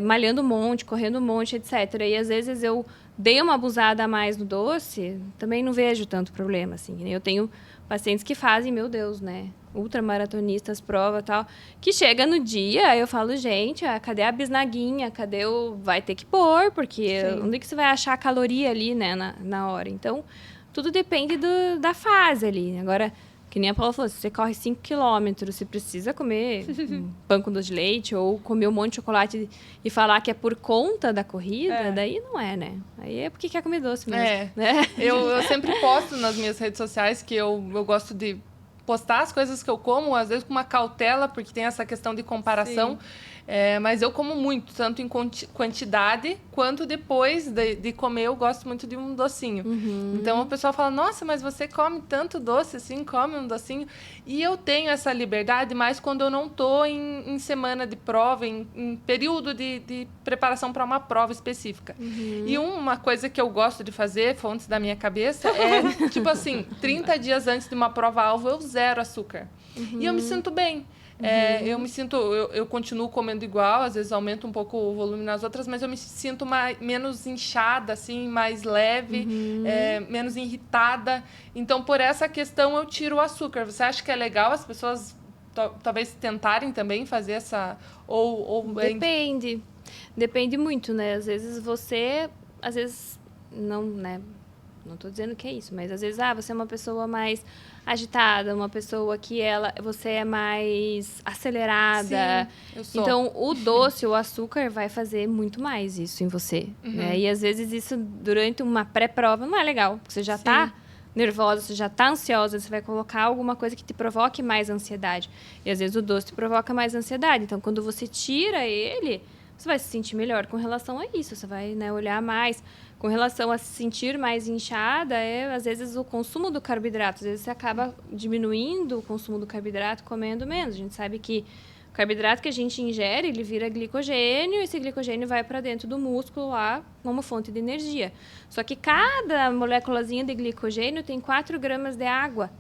malhando um monte, correndo um monte, etc. E, às vezes, eu dei uma abusada a mais no doce, também não vejo tanto problema, assim. Eu tenho pacientes que fazem, meu Deus, né? Ultramaratonistas, prova e tal, que chega no dia, eu falo, gente, cadê a bisnaguinha? Cadê o... Vai ter que pôr, porque onde que você vai achar a caloria ali, né, na hora? Então, tudo depende da fase ali. Agora, que nem a Paula falou, se você corre 5 quilômetros, você precisa comer pão com doce de leite ou comer um monte de chocolate e falar que é por conta da corrida, daí não é, né? Aí é porque quer comer doce mesmo. Né? Eu sempre posto nas minhas redes sociais que eu gosto de postar as coisas que eu como, às vezes com uma cautela, porque tem essa questão de comparação. Mas eu como muito, tanto em quantidade, quanto depois de comer, eu gosto muito de um docinho. Então, o pessoal fala, nossa, mas você come tanto doce assim, come um docinho. E eu tenho essa liberdade, mas quando eu não estou em semana de prova, em período de preparação para uma prova específica. E uma coisa que eu gosto de fazer, fontes da minha cabeça, é, tipo assim, 30 dias antes de uma prova-alvo, eu zero açúcar. E eu me sinto bem. Eu continuo comendo igual, às vezes aumento um pouco o volume nas outras, mas eu me sinto menos inchada, assim, mais leve, menos irritada. Então, por essa questão, eu tiro o açúcar. Você acha que é legal as pessoas talvez tentarem também fazer essa... Depende. Depende muito, né? Às vezes não, né? Não estou dizendo que é isso, mas às vezes, você é uma pessoa mais agitada, uma pessoa que você é mais acelerada. Sim, eu sou. Então, o doce, o açúcar vai fazer muito mais isso em você. Né? E às vezes isso, durante uma pré-prova, não é legal. Porque você já está nervosa, você já está ansiosa, você vai colocar alguma coisa que te provoque mais ansiedade. E às vezes o doce te provoca mais ansiedade. Então, quando você tira ele, você vai se sentir melhor com relação a isso. Você vai, né, olhar mais. Com relação a se sentir mais inchada, às vezes o consumo do carboidrato. Às vezes você acaba diminuindo o consumo do carboidrato, comendo menos. A gente sabe que o carboidrato que a gente ingere, ele vira glicogênio, e esse glicogênio vai para dentro do músculo lá como fonte de energia. Só que cada moléculazinha de glicogênio tem 4 gramas de água.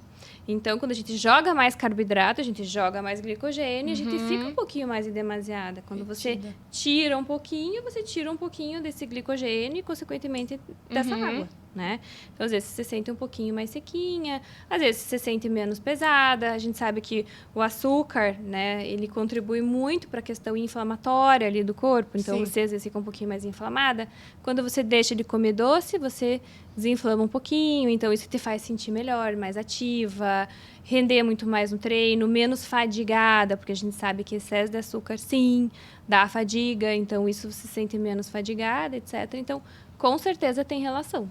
Então, quando a gente joga mais carboidrato, a gente joga mais glicogênio, a gente fica um pouquinho mais endemasiada. Quando você tira um pouquinho, você tira um pouquinho desse glicogênio e, consequentemente, dessa água, né? Então, às vezes, você se sente um pouquinho mais sequinha, às vezes, você se sente menos pesada. A gente sabe que o açúcar, né, ele contribui muito para a questão inflamatória ali do corpo. Então, você, às vezes, fica um pouquinho mais inflamada. Quando você deixa de comer doce, você desinflama um pouquinho, então isso te faz sentir melhor, mais ativa, render muito mais no treino, menos fadigada, porque a gente sabe que excesso de açúcar, sim, dá fadiga, então isso você se sente menos fadigada, etc. Então, com certeza tem relação.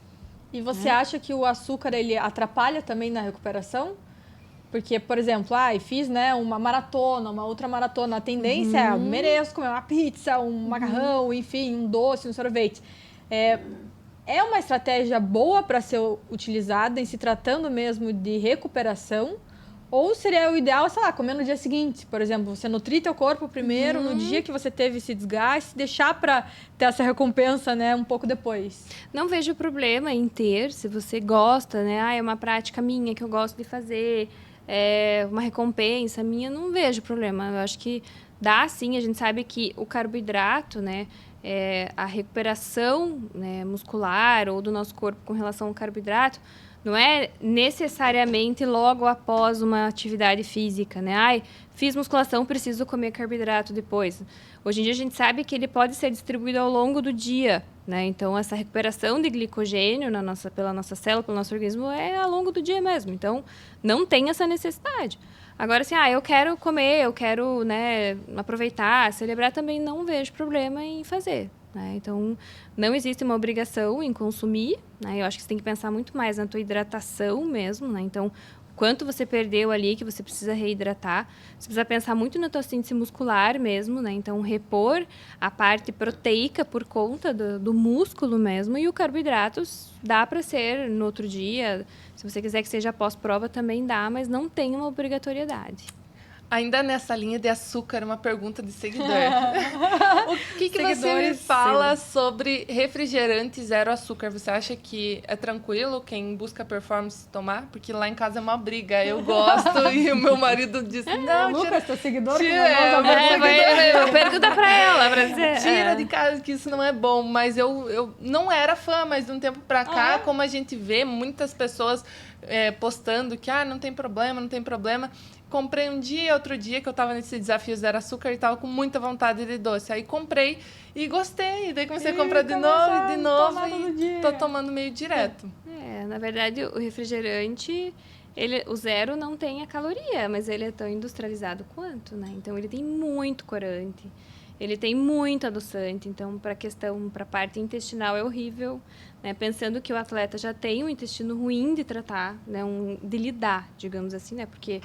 E você acha que o açúcar, ele atrapalha também na recuperação? Porque, por exemplo, fiz, né, uma maratona, uma outra maratona, a tendência é, mereço comer uma pizza, um macarrão, enfim, um doce, um sorvete. É uma estratégia boa para ser utilizada em se tratando mesmo de recuperação? Ou seria o ideal, sei lá, comer no dia seguinte? Por exemplo, você nutrir teu corpo primeiro, no dia que você teve esse desgaste, deixar para ter essa recompensa, né, um pouco depois. Não vejo problema em ter, se você gosta, né? É uma prática minha que eu gosto de fazer, é uma recompensa minha, não vejo problema. Eu acho que dá sim, a gente sabe que o carboidrato, né, a recuperação, né, muscular ou do nosso corpo com relação ao carboidrato não é necessariamente logo após uma atividade física, né? Ai, fiz musculação, preciso comer carboidrato depois. Hoje em dia a gente sabe que ele pode ser distribuído ao longo do dia, né? Então, essa recuperação de glicogênio pela nossa célula, pelo nosso organismo, é ao longo do dia mesmo. Então, não tem essa necessidade. Agora, assim, eu quero comer, eu quero, né, aproveitar, celebrar, também não vejo problema em fazer. Né? Então, não existe uma obrigação em consumir, né? Eu acho que você tem que pensar muito mais na tua hidratação mesmo, né? Então, quanto você perdeu ali que você precisa reidratar. Você precisa pensar muito na tua síntese muscular mesmo, né? Então, repor a parte proteica por conta do músculo mesmo, e o carboidratos dá para ser no outro dia. Se você quiser que seja após-prova, também dá, mas não tem uma obrigatoriedade. Ainda nessa linha de açúcar, uma pergunta de seguidor. O que você Seguidores, fala sobre refrigerante zero açúcar? Você acha que é tranquilo quem busca performance tomar? Porque lá em casa é uma briga. Eu gosto e o meu marido diz, não, tira... Lucas, teu seguidor? Pergunta pra ela, pra dizer. Tira de casa que isso não é bom. Mas eu não era fã, mas de um tempo pra cá, como a gente vê muitas pessoas postando que não tem problema, não tem problema. Comprei um dia, outro dia, que eu tava nesse desafio zero açúcar e tava com muita vontade de doce. Aí comprei e gostei. Daí comecei a comprar de novo e de novo. E tô tomando meio direto. Na verdade, o refrigerante, o zero não tem a caloria, mas ele é tão industrializado quanto, né? Então, ele tem muito corante, ele tem muito adoçante. Então, para a parte intestinal é horrível, né? Pensando que o atleta já tem um intestino ruim de tratar, né? De lidar, digamos assim, né? Porque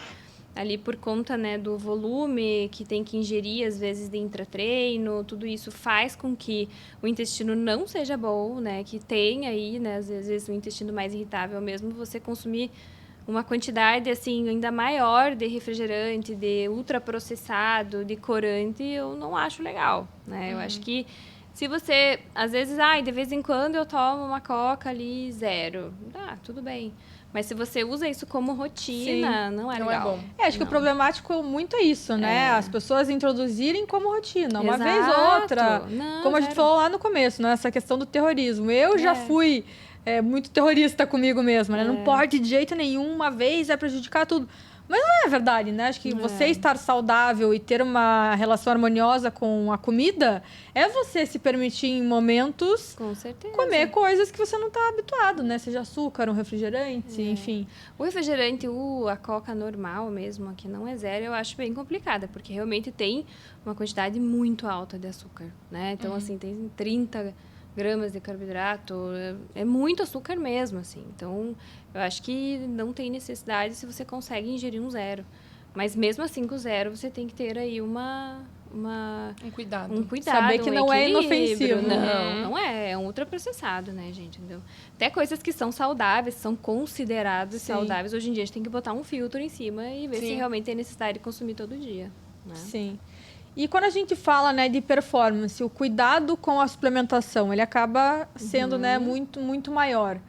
ali por conta, né, do volume que tem que ingerir, às vezes, de intratreino, tudo isso faz com que o intestino não seja bom, né, que tenha aí, né, às vezes, o intestino mais irritável mesmo, você consumir uma quantidade, assim, ainda maior de refrigerante, de ultraprocessado, de corante, eu não acho legal, né, eu acho que se você, às vezes, de vez em quando eu tomo uma coca ali, zero, tudo bem. Mas se você usa isso como rotina, não é legal. Bom. Acho que o problemático muito é isso, né? As pessoas introduzirem como rotina, uma vez ou outra. Como a gente falou lá no começo, né? Essa questão do terrorismo. Eu já fui muito terrorista comigo mesma, né? Não pode de jeito nenhum, uma vez vai prejudicar tudo. Mas não é verdade, né? Acho que você estar saudável e ter uma relação harmoniosa com a comida é você se permitir em momentos com certeza comer coisas que você não está habituado, né? Seja açúcar, um refrigerante, enfim. O refrigerante, a coca normal mesmo, que não é zero, eu acho bem complicada, porque realmente tem uma quantidade muito alta de açúcar, né? Então, assim, tem 30 gramas de carboidrato, é muito açúcar mesmo, assim. Então, eu acho que não tem necessidade se você consegue ingerir um zero. Mas mesmo assim, com o zero, você tem que ter aí um cuidado. Saber que não é inofensivo. Não é. É um ultraprocessado, né, gente? Entendeu? Até coisas que são saudáveis, são consideradas saudáveis. Hoje em dia, a gente tem que botar um filtro em cima e ver se realmente tem necessidade de consumir todo dia. Né? Sim. E quando a gente fala, né, de performance, o cuidado com a suplementação, ele acaba sendo, né, muito, muito maior.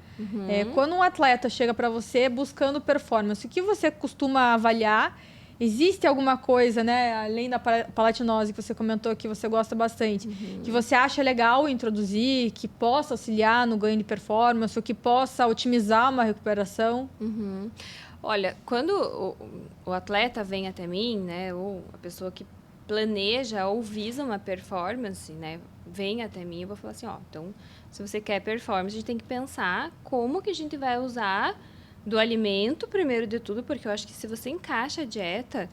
Quando um atleta chega para você buscando performance, o que você costuma avaliar? Existe alguma coisa, né, além da palatinose que você comentou que você gosta bastante, que você acha legal introduzir, que possa auxiliar no ganho de performance, ou que possa otimizar uma recuperação? Olha, quando o atleta vem até mim, né, ou a pessoa que planeja ou visa uma performance, né, vem até mim, eu vou falar assim, então, se você quer performance, a gente tem que pensar como que a gente vai usar do alimento, primeiro de tudo, porque eu acho que se você encaixa a dieta,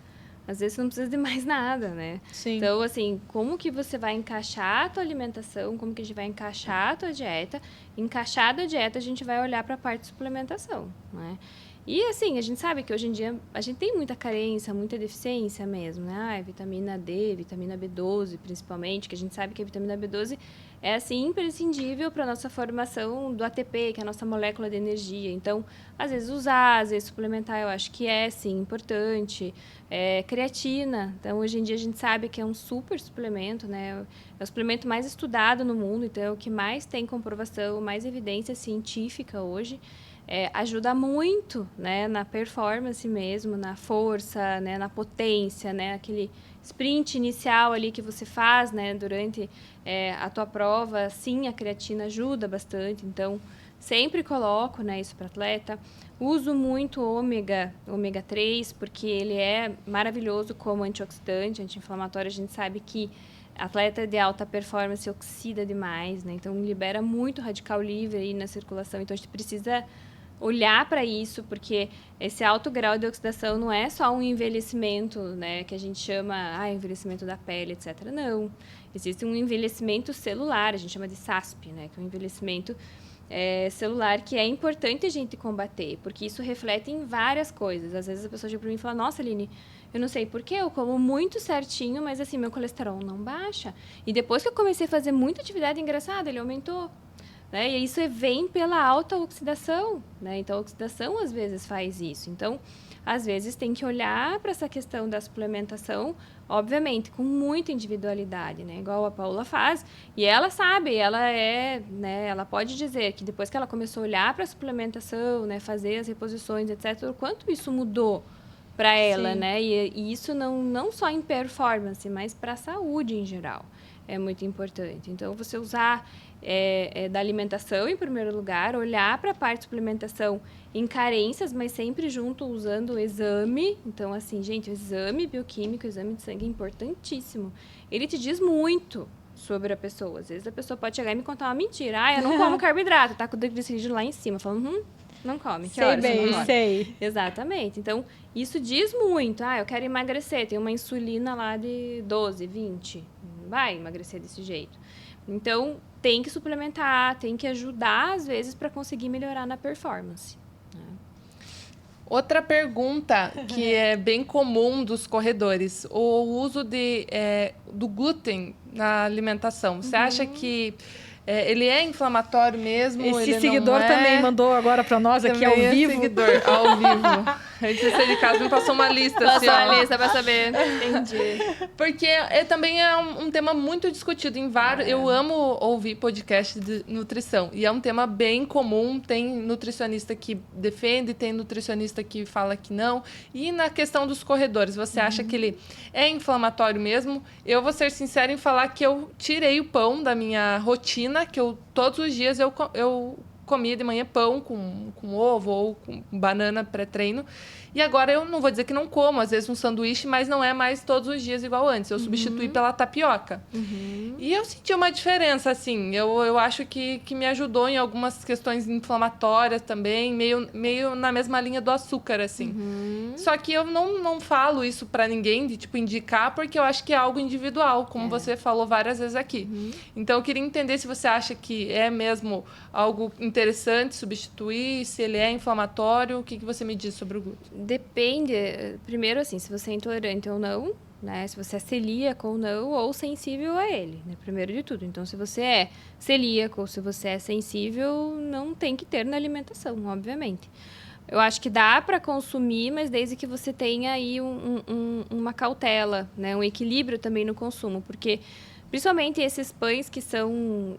às vezes você não precisa de mais nada, né? Sim. Então, assim, como que você vai encaixar a tua alimentação, como que a gente vai encaixar a tua dieta? Encaixada a dieta, a gente vai olhar para a parte de suplementação, né? E, assim, a gente sabe que hoje em dia a gente tem muita carência, muita deficiência mesmo, né? Vitamina D, vitamina B12, principalmente, que a gente sabe que a vitamina B12 é, assim, imprescindível para a nossa formação do ATP, que é a nossa molécula de energia. Então, às vezes usar, às vezes suplementar, eu acho que é, sim, importante. Creatina. Então, hoje em dia a gente sabe que é um super suplemento, né? É o suplemento mais estudado no mundo, então é o que mais tem comprovação, mais evidência científica hoje. ajuda muito, né, na performance mesmo, na força, né, na potência, né, aquele sprint inicial ali que você faz, né, durante a tua prova. Sim, a creatina ajuda bastante, então sempre coloco, né, isso para atleta. Uso muito ômega 3, porque ele é maravilhoso como antioxidante, anti-inflamatório. A gente sabe que atleta de alta performance oxida demais, né? Então, libera muito radical livre aí na circulação. Então, a gente precisa olhar para isso, porque esse alto grau de oxidação não é só um envelhecimento, né? Que a gente chama, envelhecimento da pele, etc. Não. Existe um envelhecimento celular, a gente chama de SASP, né? Que é um envelhecimento celular, que é importante a gente combater, porque isso reflete em várias coisas. Às vezes a pessoa chega para mim e fala, nossa, Aline, eu não sei porquê, eu como muito certinho, mas assim, meu colesterol não baixa. E depois que eu comecei a fazer muita atividade engraçada, ele aumentou. Né? E isso vem pela alta oxidação, né? Então, a oxidação às vezes faz isso. Então, às vezes tem que olhar para essa questão da suplementação, obviamente, com muita individualidade, né? Igual a Paula faz. E ela sabe, né? Ela pode dizer que depois que ela começou a olhar para a suplementação, né? Fazer as reposições, etc., o quanto isso mudou para ela, Sim. né? E isso não só em performance, mas para a saúde em geral. É muito importante. Então, você usar da alimentação em primeiro lugar, olhar para a parte de suplementação em carências, mas sempre junto usando o exame. Então, assim, gente, o exame bioquímico, o exame de sangue é importantíssimo. Ele te diz muito sobre a pessoa. Às vezes a pessoa pode chegar e me contar uma mentira. Eu não como carboidrato, tá com o triglicerídeo lá em cima. Falando, não come. Que horas você não come? Sei. Exatamente. Então, isso diz muito. Eu quero emagrecer. Tem uma insulina lá de 12, 20. Não vai emagrecer desse jeito. Então, tem que suplementar, tem que ajudar, às vezes, para conseguir melhorar na performance. Outra pergunta que é bem comum dos corredores, o uso do glúten na alimentação. Você acha que ele é inflamatório mesmo? Esse ele seguidor não também mandou agora para nós aqui Também ao vivo. Seguidor, ao vivo. Antes de sair de casa, me passou uma lista. Passou assim, a lista para saber. Entendi. Porque também é um tema muito discutido em vários... Eu amo ouvir podcast de nutrição. E é um tema bem comum. Tem nutricionista que defende, tem nutricionista que fala que não. E na questão dos corredores, você acha que ele é inflamatório mesmo? Eu vou ser sincera em falar que eu tirei o pão da minha rotina, que todos os dias eu comia de manhã pão com ovo ou com banana pré-treino. E agora eu não vou dizer que não como, às vezes um sanduíche, mas não é mais todos os dias igual antes. Eu substituí pela tapioca. E eu senti uma diferença, assim. Eu acho que me ajudou em algumas questões inflamatórias também, meio na mesma linha do açúcar, assim. Só que eu não falo isso pra ninguém, de tipo indicar, porque eu acho que é algo individual, como você falou várias vezes aqui. Então eu queria entender se você acha que é mesmo algo interessante substituir, se ele é inflamatório, o que você me diz sobre o glúten? Depende, primeiro assim, se você é intolerante ou não, né? Se você é celíaco ou não, ou sensível a ele, né? Primeiro de tudo. Então, se você é celíaco ou se você é sensível, não tem que ter na alimentação, obviamente. Eu acho que dá para consumir, mas desde que você tenha aí uma cautela, né? Um equilíbrio também no consumo, porque principalmente esses pães que são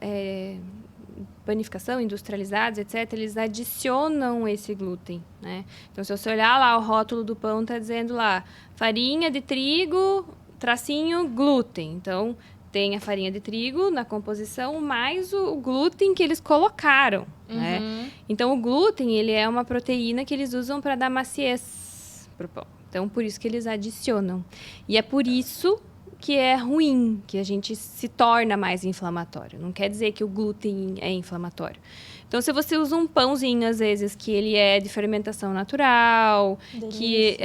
panificação, industrializados, etc., eles adicionam esse glúten, né? Então, se você olhar lá o rótulo do pão, está dizendo lá, farinha de trigo, tracinho, glúten. Então, tem a farinha de trigo na composição, mais o glúten que eles colocaram, né? Então, o glúten, ele é uma proteína que eles usam para dar maciez pro pão. Então, por isso que eles adicionam. E é por isso que é ruim, que a gente se torna mais inflamatório. Não quer dizer que o glúten é inflamatório. Então, se você usa um pãozinho, às vezes, que ele é de fermentação natural, que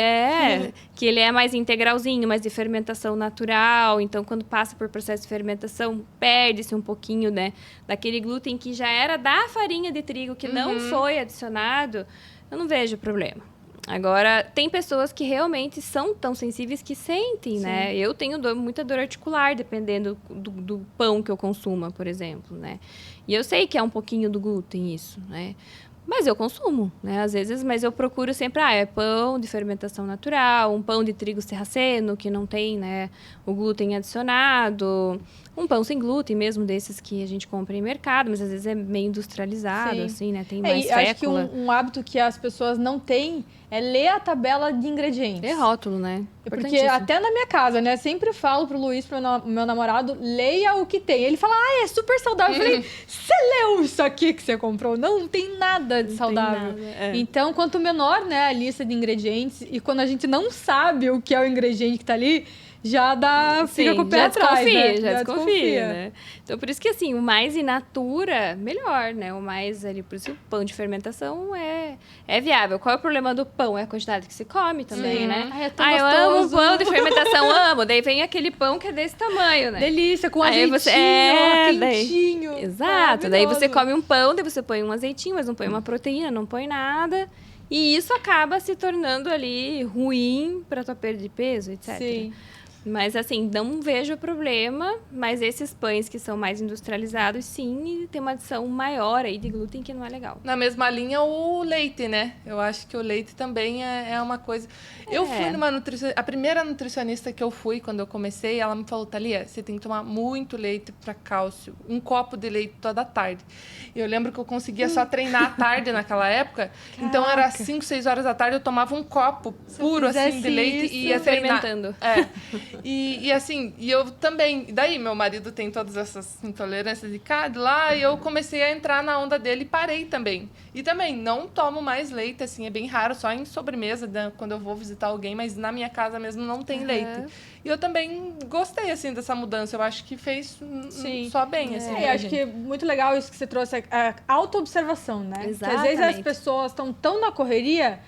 ele é mais integralzinho, mas de fermentação natural, então, quando passa por processo de fermentação, perde-se um pouquinho, né, daquele glúten que já era da farinha de trigo, que não foi adicionado, eu não vejo problema. Agora, tem pessoas que realmente são tão sensíveis que sentem, né? Eu tenho muita dor articular, dependendo do pão que eu consuma, por exemplo, né? E eu sei que é um pouquinho do glúten isso, né? Mas eu consumo, né? Às vezes, mas eu procuro sempre, é pão de fermentação natural, um pão de trigo sarraceno, que não tem, né, o glúten adicionado, um pão sem glúten mesmo, desses que a gente compra em mercado, mas às vezes é meio industrializado, Sim. assim, né? Tem mais Acho que fécula. um hábito que as pessoas não têm é ler a tabela de ingredientes. É rótulo, né? Porque até na minha casa, né? Sempre falo pro Luiz, pro meu namorado, leia o que tem. Ele fala, é super saudável. Eu falei, você leu isso aqui que você comprou? Não tem nada de Não saudável. tem nada, Então, quanto menor, né, a lista de ingredientes, e quando a gente não sabe o que é o ingrediente que tá ali, já fica com o pé atrás, né? Já desconfia, né? Então, por isso que, assim, o mais in natura, melhor, né? O mais ali, por isso o pão de fermentação é viável. Qual é o problema do pão? É a quantidade que se come também, né? Ai, é tão eu amo gostoso. pão de fermentação, amo. Daí vem aquele pão que é desse tamanho, né? Delícia, com Aí azeitinho, quentinho. Exato. Daí você Maravilhoso. come um pão, daí você põe um azeitinho, mas não põe uma proteína, não põe nada. E isso acaba se tornando ali ruim para tua perda de peso, etc. Sim. Mas, assim, não vejo problema, mas esses pães que são mais industrializados, sim, tem uma adição maior aí de glúten que não é legal. Na mesma linha, o leite, né? Eu acho que o leite também é uma coisa... Eu fui numa nutricionista... A primeira nutricionista que eu fui, quando eu comecei, ela me falou, Thalia, você tem que tomar muito leite para cálcio. Um copo de leite toda tarde. E eu lembro que eu conseguia só treinar à tarde naquela época. Então, era 5, 6 horas da tarde, eu tomava um copo puro, assim, de leite e ia treinar. Fermentando. E assim, e eu também... Daí, meu marido tem todas essas intolerâncias de cada lá, e eu comecei a entrar na onda dele e parei também. E também, não tomo mais leite, assim, é bem raro, só em sobremesa, né, quando eu vou visitar alguém, mas na minha casa mesmo não tem leite. E eu também gostei, assim, dessa mudança. Eu acho que fez só bem, assim. Eu acho que muito legal isso que você trouxe, a autoobservação, né? Exatamente. Que às vezes as pessoas estão tão na correria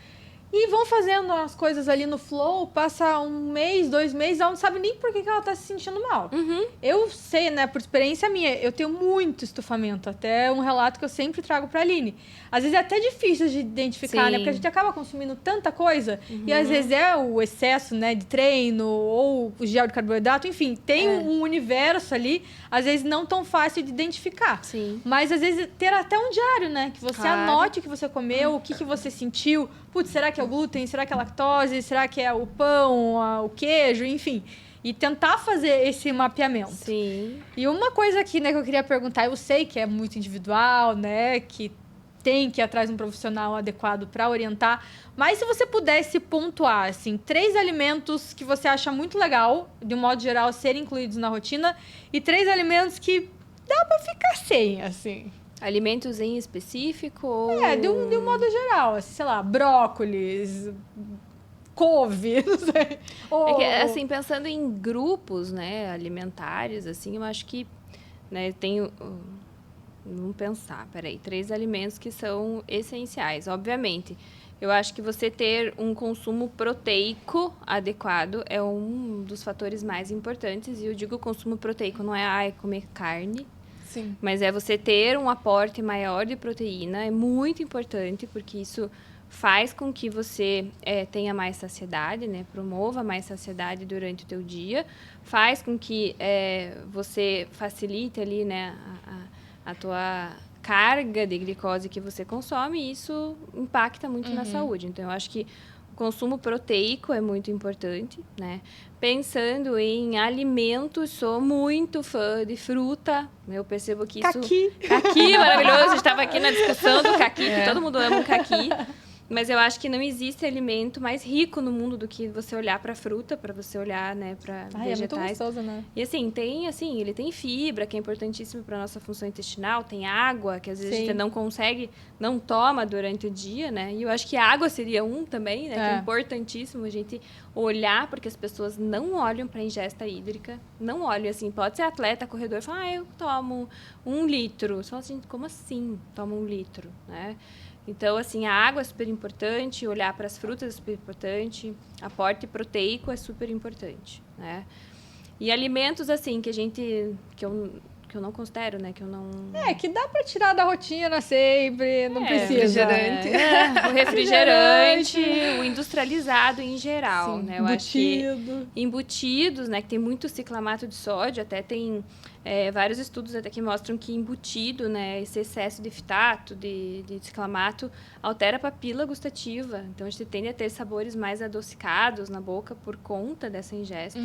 e vão fazendo as coisas ali no flow, passa 1 mês, 2 meses, ela não sabe nem por que ela tá se sentindo mal. Eu sei, né, por experiência minha, eu tenho muito estufamento, até um relato que eu sempre trago pra Aline. Às vezes é até difícil de identificar, né, porque a gente acaba consumindo tanta coisa, e às vezes é o excesso, né, de treino, ou o gel de carboidrato, enfim, tem um universo ali, às vezes não tão fácil de identificar. Sim. Mas às vezes ter até um diário, né, que você anote o que você comeu, o que você sentiu, putz, será que é o glúten? Será que é a lactose? Será que é o pão, o queijo? Enfim. E tentar fazer esse mapeamento. Sim. E uma coisa aqui, né, que eu queria perguntar, eu sei que é muito individual, né, que tem que ir atrás de um profissional adequado para orientar, mas se você pudesse pontuar, assim, 3 alimentos que você acha muito legal, de um modo geral, serem incluídos na rotina, e 3 alimentos que dá para ficar sem, assim. Alimentos em específico? Ou... De um modo geral, assim, sei lá, brócolis, couve, não sei. É que, assim, pensando em grupos, né, alimentares, assim, eu acho que, né, tem... Vamos pensar, 3 alimentos que são essenciais, obviamente. Eu acho que você ter um consumo proteico adequado é um dos fatores mais importantes. E eu digo consumo proteico, não é comer carne, Sim. mas é você ter um aporte maior de proteína. É muito importante, porque isso faz com que você tenha mais saciedade, né? Promova mais saciedade durante o teu dia. Faz com que você facilite ali, né, a tua carga de glicose que você consome, e isso impacta muito na saúde. Então, eu acho que o consumo proteico é muito importante, né? Pensando em alimentos, sou muito fã de fruta. Eu percebo que isso... Caqui, maravilhoso. A gente estava aqui na discussão do caqui, que todo mundo ama um caqui. Mas eu acho que não existe alimento mais rico no mundo do que você olhar para fruta, para você olhar, né, para vegetais. É muito gostoso, né? E assim, ele tem fibra, que é importantíssimo para nossa função intestinal, tem água, que às vezes a gente não consegue, não toma durante o dia, né? E eu acho que a água seria um também, né, que é importantíssimo a gente olhar, porque as pessoas não olham para a ingesta hídrica, não olham assim, pode ser atleta, corredor, fala, eu tomo 1 litro. Só assim, como assim toma 1 litro, né? Então, assim, a água é super importante, olhar para as frutas é super importante, aporte proteico é super importante, né? E alimentos, assim, que eu que eu não considero, né? Que eu não... Que dá pra tirar da rotina sempre, não precisa. Refrigerante. O refrigerante, o industrializado em geral, Sim, né? Eu acho que Embutido. embutidos, né? Que tem muito ciclamato de sódio, até tem vários estudos até que mostram que embutido, né? Esse excesso de fitato, de ciclamato, altera a papila gustativa. Então, a gente tende a ter sabores mais adocicados na boca por conta dessa ingesta.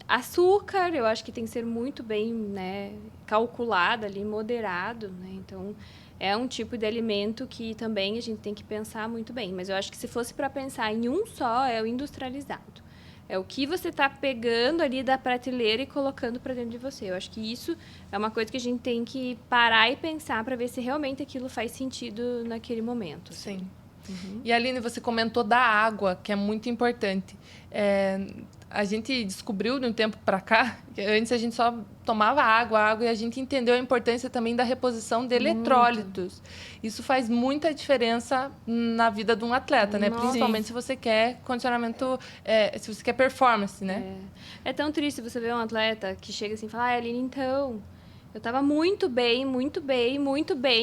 Açúcar, eu acho que tem que ser muito bem, né, calculado ali, moderado, né? Então, é um tipo de alimento que também a gente tem que pensar muito bem. Mas eu acho que se fosse para pensar em um só, é o industrializado. É o que você está pegando ali da prateleira e colocando para dentro de você. Eu acho que isso é uma coisa que a gente tem que parar e pensar para ver se realmente aquilo faz sentido naquele momento. Assim. Sim. E, Aline, você comentou da água, que é muito importante. A gente descobriu de um tempo para cá, que antes a gente só tomava água, e a gente entendeu a importância também da reposição de eletrólitos. Isso faz muita diferença na vida de um atleta, né? Principalmente se você quer condicionamento, se você quer performance, né? É tão triste você ver um atleta que chega assim e fala, Aline, então, eu estava muito bem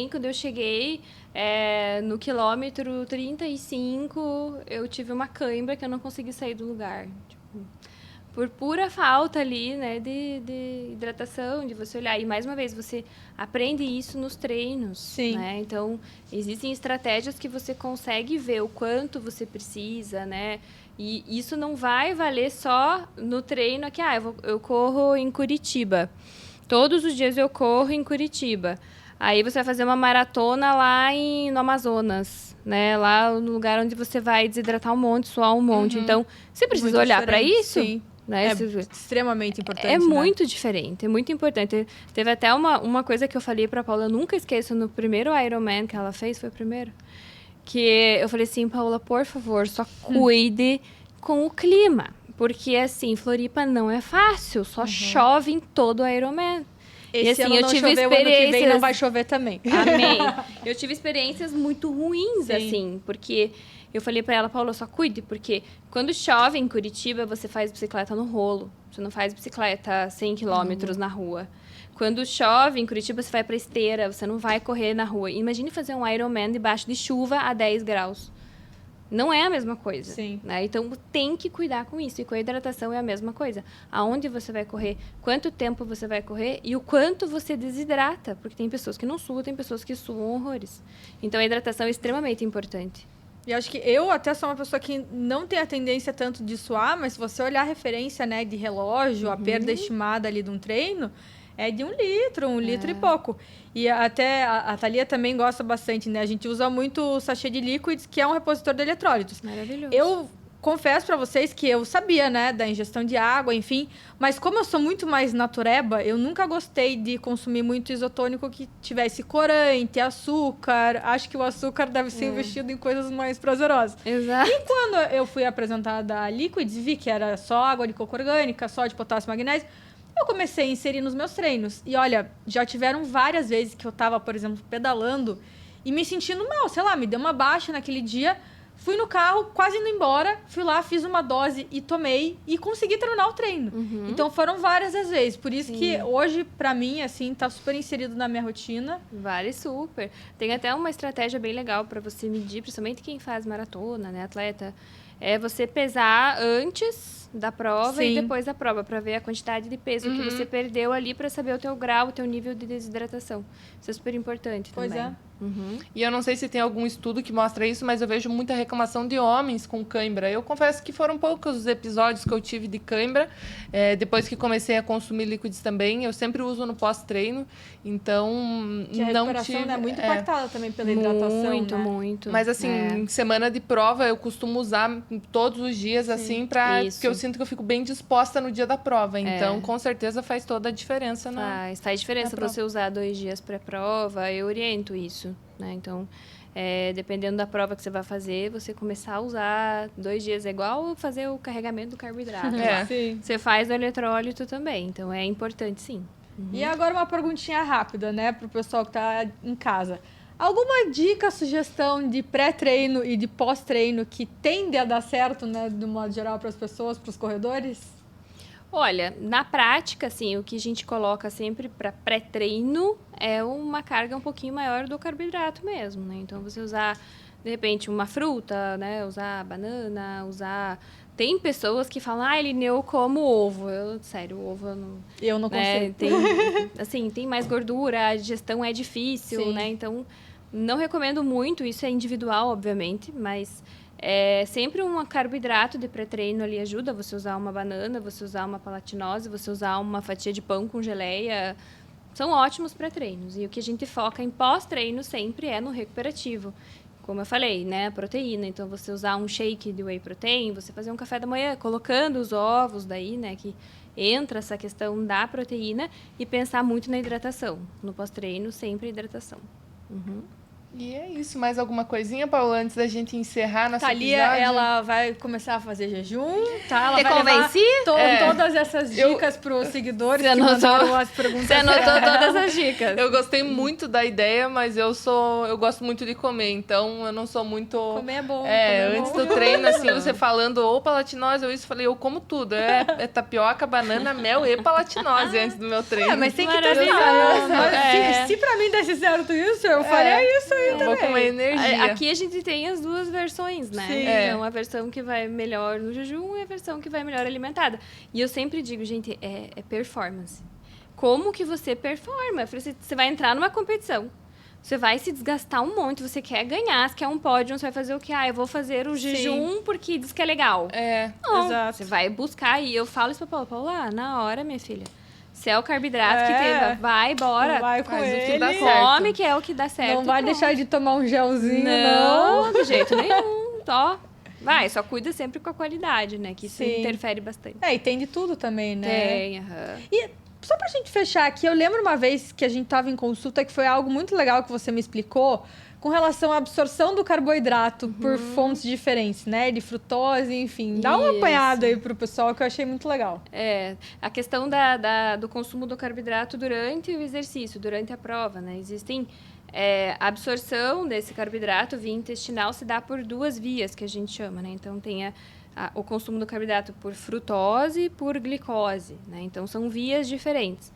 quando eu cheguei no quilômetro 35, eu tive uma cãibra que eu não consegui sair do lugar. Por pura falta ali, né, de hidratação, de você olhar. E, mais uma vez, você aprende isso nos treinos. Sim. Né? Então, existem estratégias que você consegue ver o quanto você precisa, né? E isso não vai valer só no treino aqui. Eu corro em Curitiba. Todos os dias eu corro em Curitiba. Aí você vai fazer uma maratona lá no Amazonas, né? Lá no lugar onde você vai desidratar um monte, suar um monte. Então, você precisa Muito olhar para isso. Sim. Né? Extremamente importante. É muito diferente, é muito importante. Teve até uma coisa que eu falei para a Paula, eu nunca esqueço, no primeiro Ironman que ela fez, foi o primeiro, que eu falei assim, Paula, por favor, só cuide com o clima. Porque, assim, Floripa não é fácil, só chove em todo o Ironman. Esse e assim, ano não eu tive choveu, experiências... ano que vem não vai chover também. Amém. Eu tive experiências muito ruins, Sim. assim, porque eu falei pra ela, Paula, só cuide, porque quando chove em Curitiba, você faz bicicleta no rolo. Você não faz bicicleta 100 quilômetros na rua. Quando chove em Curitiba, você vai pra esteira, você não vai correr na rua. Imagine fazer um Ironman debaixo de chuva a 10 graus. Não é a mesma coisa. Sim. Né? Então, tem que cuidar com isso. E com a hidratação é a mesma coisa. Aonde você vai correr, quanto tempo você vai correr e o quanto você desidrata. Porque tem pessoas que não suam, tem pessoas que suam horrores. Então, a hidratação é extremamente importante. E acho que eu até sou uma pessoa que não tem a tendência tanto de suar, mas se você olhar a referência, né, de relógio, a perda estimada ali de um treino, é de 1 litro, 1 litro e pouco. E até a Thalia também gosta bastante, né? A gente usa muito o sachê de líquidos, que é um repositor de eletrólitos. Maravilhoso. Eu confesso para vocês que eu sabia, né, da ingestão de água, enfim, mas como eu sou muito mais natureba, eu nunca gostei de consumir muito isotônico que tivesse corante, açúcar. Acho que o açúcar deve ser investido em coisas mais prazerosas. Exato. E quando eu fui apresentada a Liquids, vi que era só água de coco orgânica, só de potássio e magnésio, eu comecei a inserir nos meus treinos. E olha, já tiveram várias vezes que eu tava, por exemplo, pedalando e me sentindo mal, sei lá, me deu uma baixa naquele dia. Fui no carro, quase indo embora, fui lá, fiz uma dose e tomei e consegui terminar o treino. Então foram várias as vezes. Por isso que hoje, pra mim, assim, tá super inserido na minha rotina. Vale super. Tem até uma estratégia bem legal para você medir, principalmente quem faz maratona, né, atleta, é você pesar antes da prova e depois da prova, para ver a quantidade de peso que você perdeu ali, para saber o teu grau, o teu nível de desidratação. Isso é super importante também. Pois é. E eu não sei se tem algum estudo que mostra isso, mas eu vejo muita reclamação de homens com cãibra. Eu confesso que foram poucos os episódios que eu tive de cãibra. Depois que comecei a consumir líquidos também, eu sempre uso no pós-treino. Então, Que a não recuperação tive... é muito impactada também pela hidratação, Muito, né? muito. Mas assim, em semana de prova, eu costumo usar todos os dias, assim, porque eu sinto que eu fico bem disposta no dia da prova. Então, com certeza, faz toda a diferença. Faz diferença na você usar 2 dias pré-prova, eu oriento isso. Né? Então, dependendo da prova que você vai fazer, você começar a usar 2 dias. É igual fazer o carregamento do carboidrato. Sim. Você faz o eletrólito também. Então, é importante, sim. E agora uma perguntinha rápida, né, pro pessoal que tá em casa. Alguma dica, sugestão de pré-treino e de pós-treino que tende a dar certo, né, do modo geral, para as pessoas, para os corredores? Olha, na prática, assim, o que a gente coloca sempre para pré-treino é uma carga um pouquinho maior do carboidrato mesmo, né? Então, você usar, de repente, uma fruta, né? Usar banana, usar... Tem pessoas que falam, Eline, eu como ovo. Sério, o ovo Eu não consigo. Tem mais gordura, a digestão é difícil, Sim. né? Então, não recomendo muito, isso é individual, obviamente, mas... sempre um carboidrato de pré-treino ali ajuda. Você usar uma banana, você usar uma palatinose, você usar uma fatia de pão com geleia. São ótimos pré-treinos. E o que a gente foca em pós-treino sempre é no recuperativo. Como eu falei, né? A proteína. Então, você usar um shake de whey protein, você fazer um café da manhã colocando os ovos daí, né? Que entra essa questão da proteína e pensar muito na hidratação. No pós-treino, sempre hidratação. Uhum. E é isso. Mais alguma coisinha, Paula, antes da gente encerrar nosso Thalia, episódio? ela vai começar a fazer jejum, tá? Ela Te vai convenci? levar todas essas dicas pros seguidores Você que anotou? mandaram as perguntas. Você anotou todas as dicas. Eu gostei muito da ideia, mas eu gosto muito de comer, então eu não sou muito... Comer é bom. comer é Antes bom. do treino, assim, você falando ou palatinose ou isso, eu falei, eu como tudo. É tapioca, banana, mel e palatinose antes do meu treino. Mas tem que Maravilhoso. testar. Se pra mim desse certo isso, eu faria isso aí Eu também. vou com uma energia. Aqui a gente tem as duas versões, né? Sim. Então, a versão que vai melhor no jejum e a versão que vai melhor alimentada. E eu sempre digo, gente, é performance. Como que você performa? Você vai entrar numa competição. Você vai se desgastar um monte, você quer ganhar, você quer um pódio, você vai fazer o quê? Eu vou fazer o jejum porque diz que é legal. Não, exato. você vai buscar. E eu falo isso pra Paula, na hora, minha filha. Se é o carboidrato que tem, vai, bora. Vai com Faz o que ele. dá certo. Come, que é o que dá certo. Não vai pronto. deixar de tomar um gelzinho, não. Não, de jeito nenhum. Vai, só cuida sempre com a qualidade, né? Que isso Sim. interfere bastante. E tem de tudo também, né? Tem, aham. E só pra gente fechar aqui, eu lembro uma vez que a gente tava em consulta que foi algo muito legal que você me explicou com relação à absorção do carboidrato por fontes diferentes, né? De frutose, enfim. Dá uma Isso. apanhada aí pro pessoal que eu achei muito legal. A questão do consumo do carboidrato durante o exercício, durante a prova, né? Existem... a absorção desse carboidrato via intestinal se dá por duas vias, que a gente chama, né? Então, tem o consumo do carboidrato por frutose e por glicose, né? Então, são vias diferentes.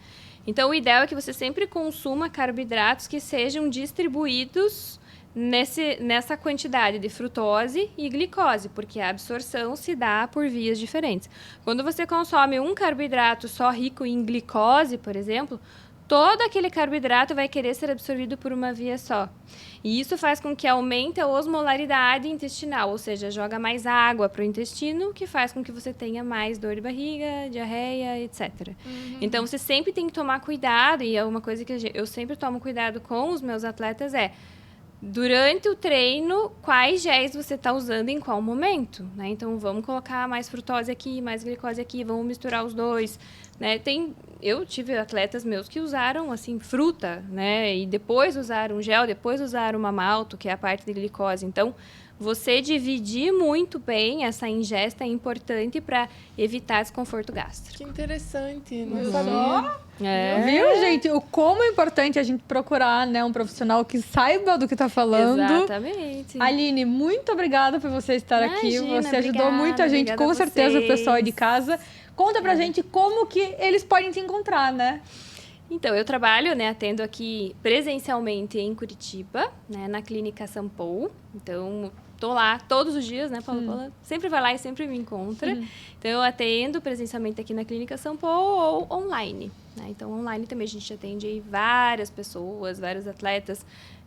Então, o ideal é que você sempre consuma carboidratos que sejam distribuídos nessa quantidade de frutose e glicose, porque a absorção se dá por vias diferentes. Quando você consome um carboidrato só rico em glicose, por exemplo, todo aquele carboidrato vai querer ser absorvido por uma via só. E isso faz com que aumente a osmolaridade intestinal, ou seja, joga mais água para o intestino, que faz com que você tenha mais dor de barriga, diarreia, etc. Então, você sempre tem que tomar cuidado, e é uma coisa que eu sempre tomo cuidado com os meus atletas, durante o treino, quais géis você está usando em qual momento, né? Então, vamos colocar mais frutose aqui, mais glicose aqui, vamos misturar os dois, né? Eu tive atletas meus que usaram, assim, fruta, né? E depois usaram gel, depois usaram uma malto, que é a parte de glicose. Então, você dividir muito bem essa ingesta é importante para evitar desconforto gástrico. Que interessante, não sabia. Viu, gente? O como é importante a gente procurar, né, um profissional que saiba do que tá falando. Exatamente. Aline, muito obrigada por você estar aqui. Imagina, Você ajudou obrigada, muito a gente, obrigada com a certeza, o vocês. pessoal de casa. Conta pra gente como que eles podem te encontrar, né? Então, eu trabalho, né, atendo aqui presencialmente em Curitiba, né, na Clínica Sampo. Então, tô lá todos os dias, né, Paula sempre vai lá e sempre me encontra. Então, eu atendo presencialmente aqui na Clínica Sampo ou online, né? Então, online também a gente atende aí várias pessoas, vários atletas.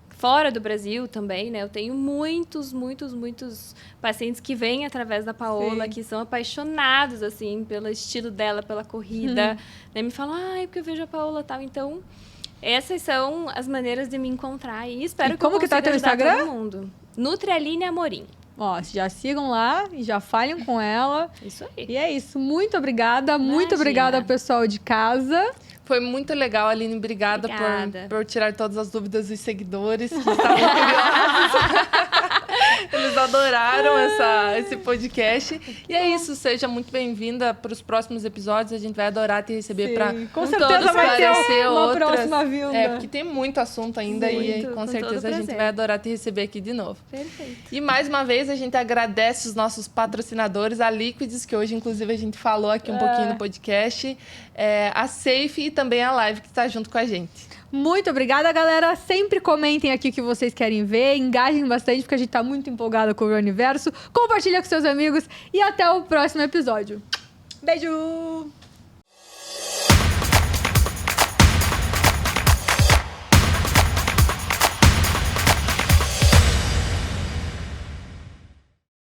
Fora do Brasil também, né? Eu tenho muitos pacientes que vêm através da Paola, Sim. que são apaixonados, assim, pelo estilo dela, pela corrida. Né? Me falam, porque eu vejo a Paola e tal. Então, essas são as maneiras de me encontrar. E espero E que eu como que tá consiga teu ajudar Instagram? todo mundo. Nutrialine Amorim. Ó, já sigam lá e já falem com ela. Isso aí. E é isso. Muito obrigada. Muito Imagina. obrigada ao pessoal de casa. Foi muito legal, Aline. Obrigada Obrigada. por tirar todas as dúvidas dos seguidores que estavam curiosos. Eles adoraram esse podcast. E é isso, seja muito bem-vinda para os próximos episódios. A gente vai adorar te receber para com certeza vai ter uma próxima vinda. É, porque tem muito assunto ainda e com certeza a gente vai adorar te receber aqui de novo. Perfeito. E mais uma vez a gente agradece os nossos patrocinadores, a Liquids, que hoje inclusive a gente falou aqui um pouquinho no podcast, a Safe e também a Live, que está junto com a gente. Muito obrigada, galera. Sempre comentem aqui o que vocês querem ver. Engajem bastante, porque a gente tá muito empolgada com o universo. Compartilha com seus amigos e até o próximo episódio. Beijo!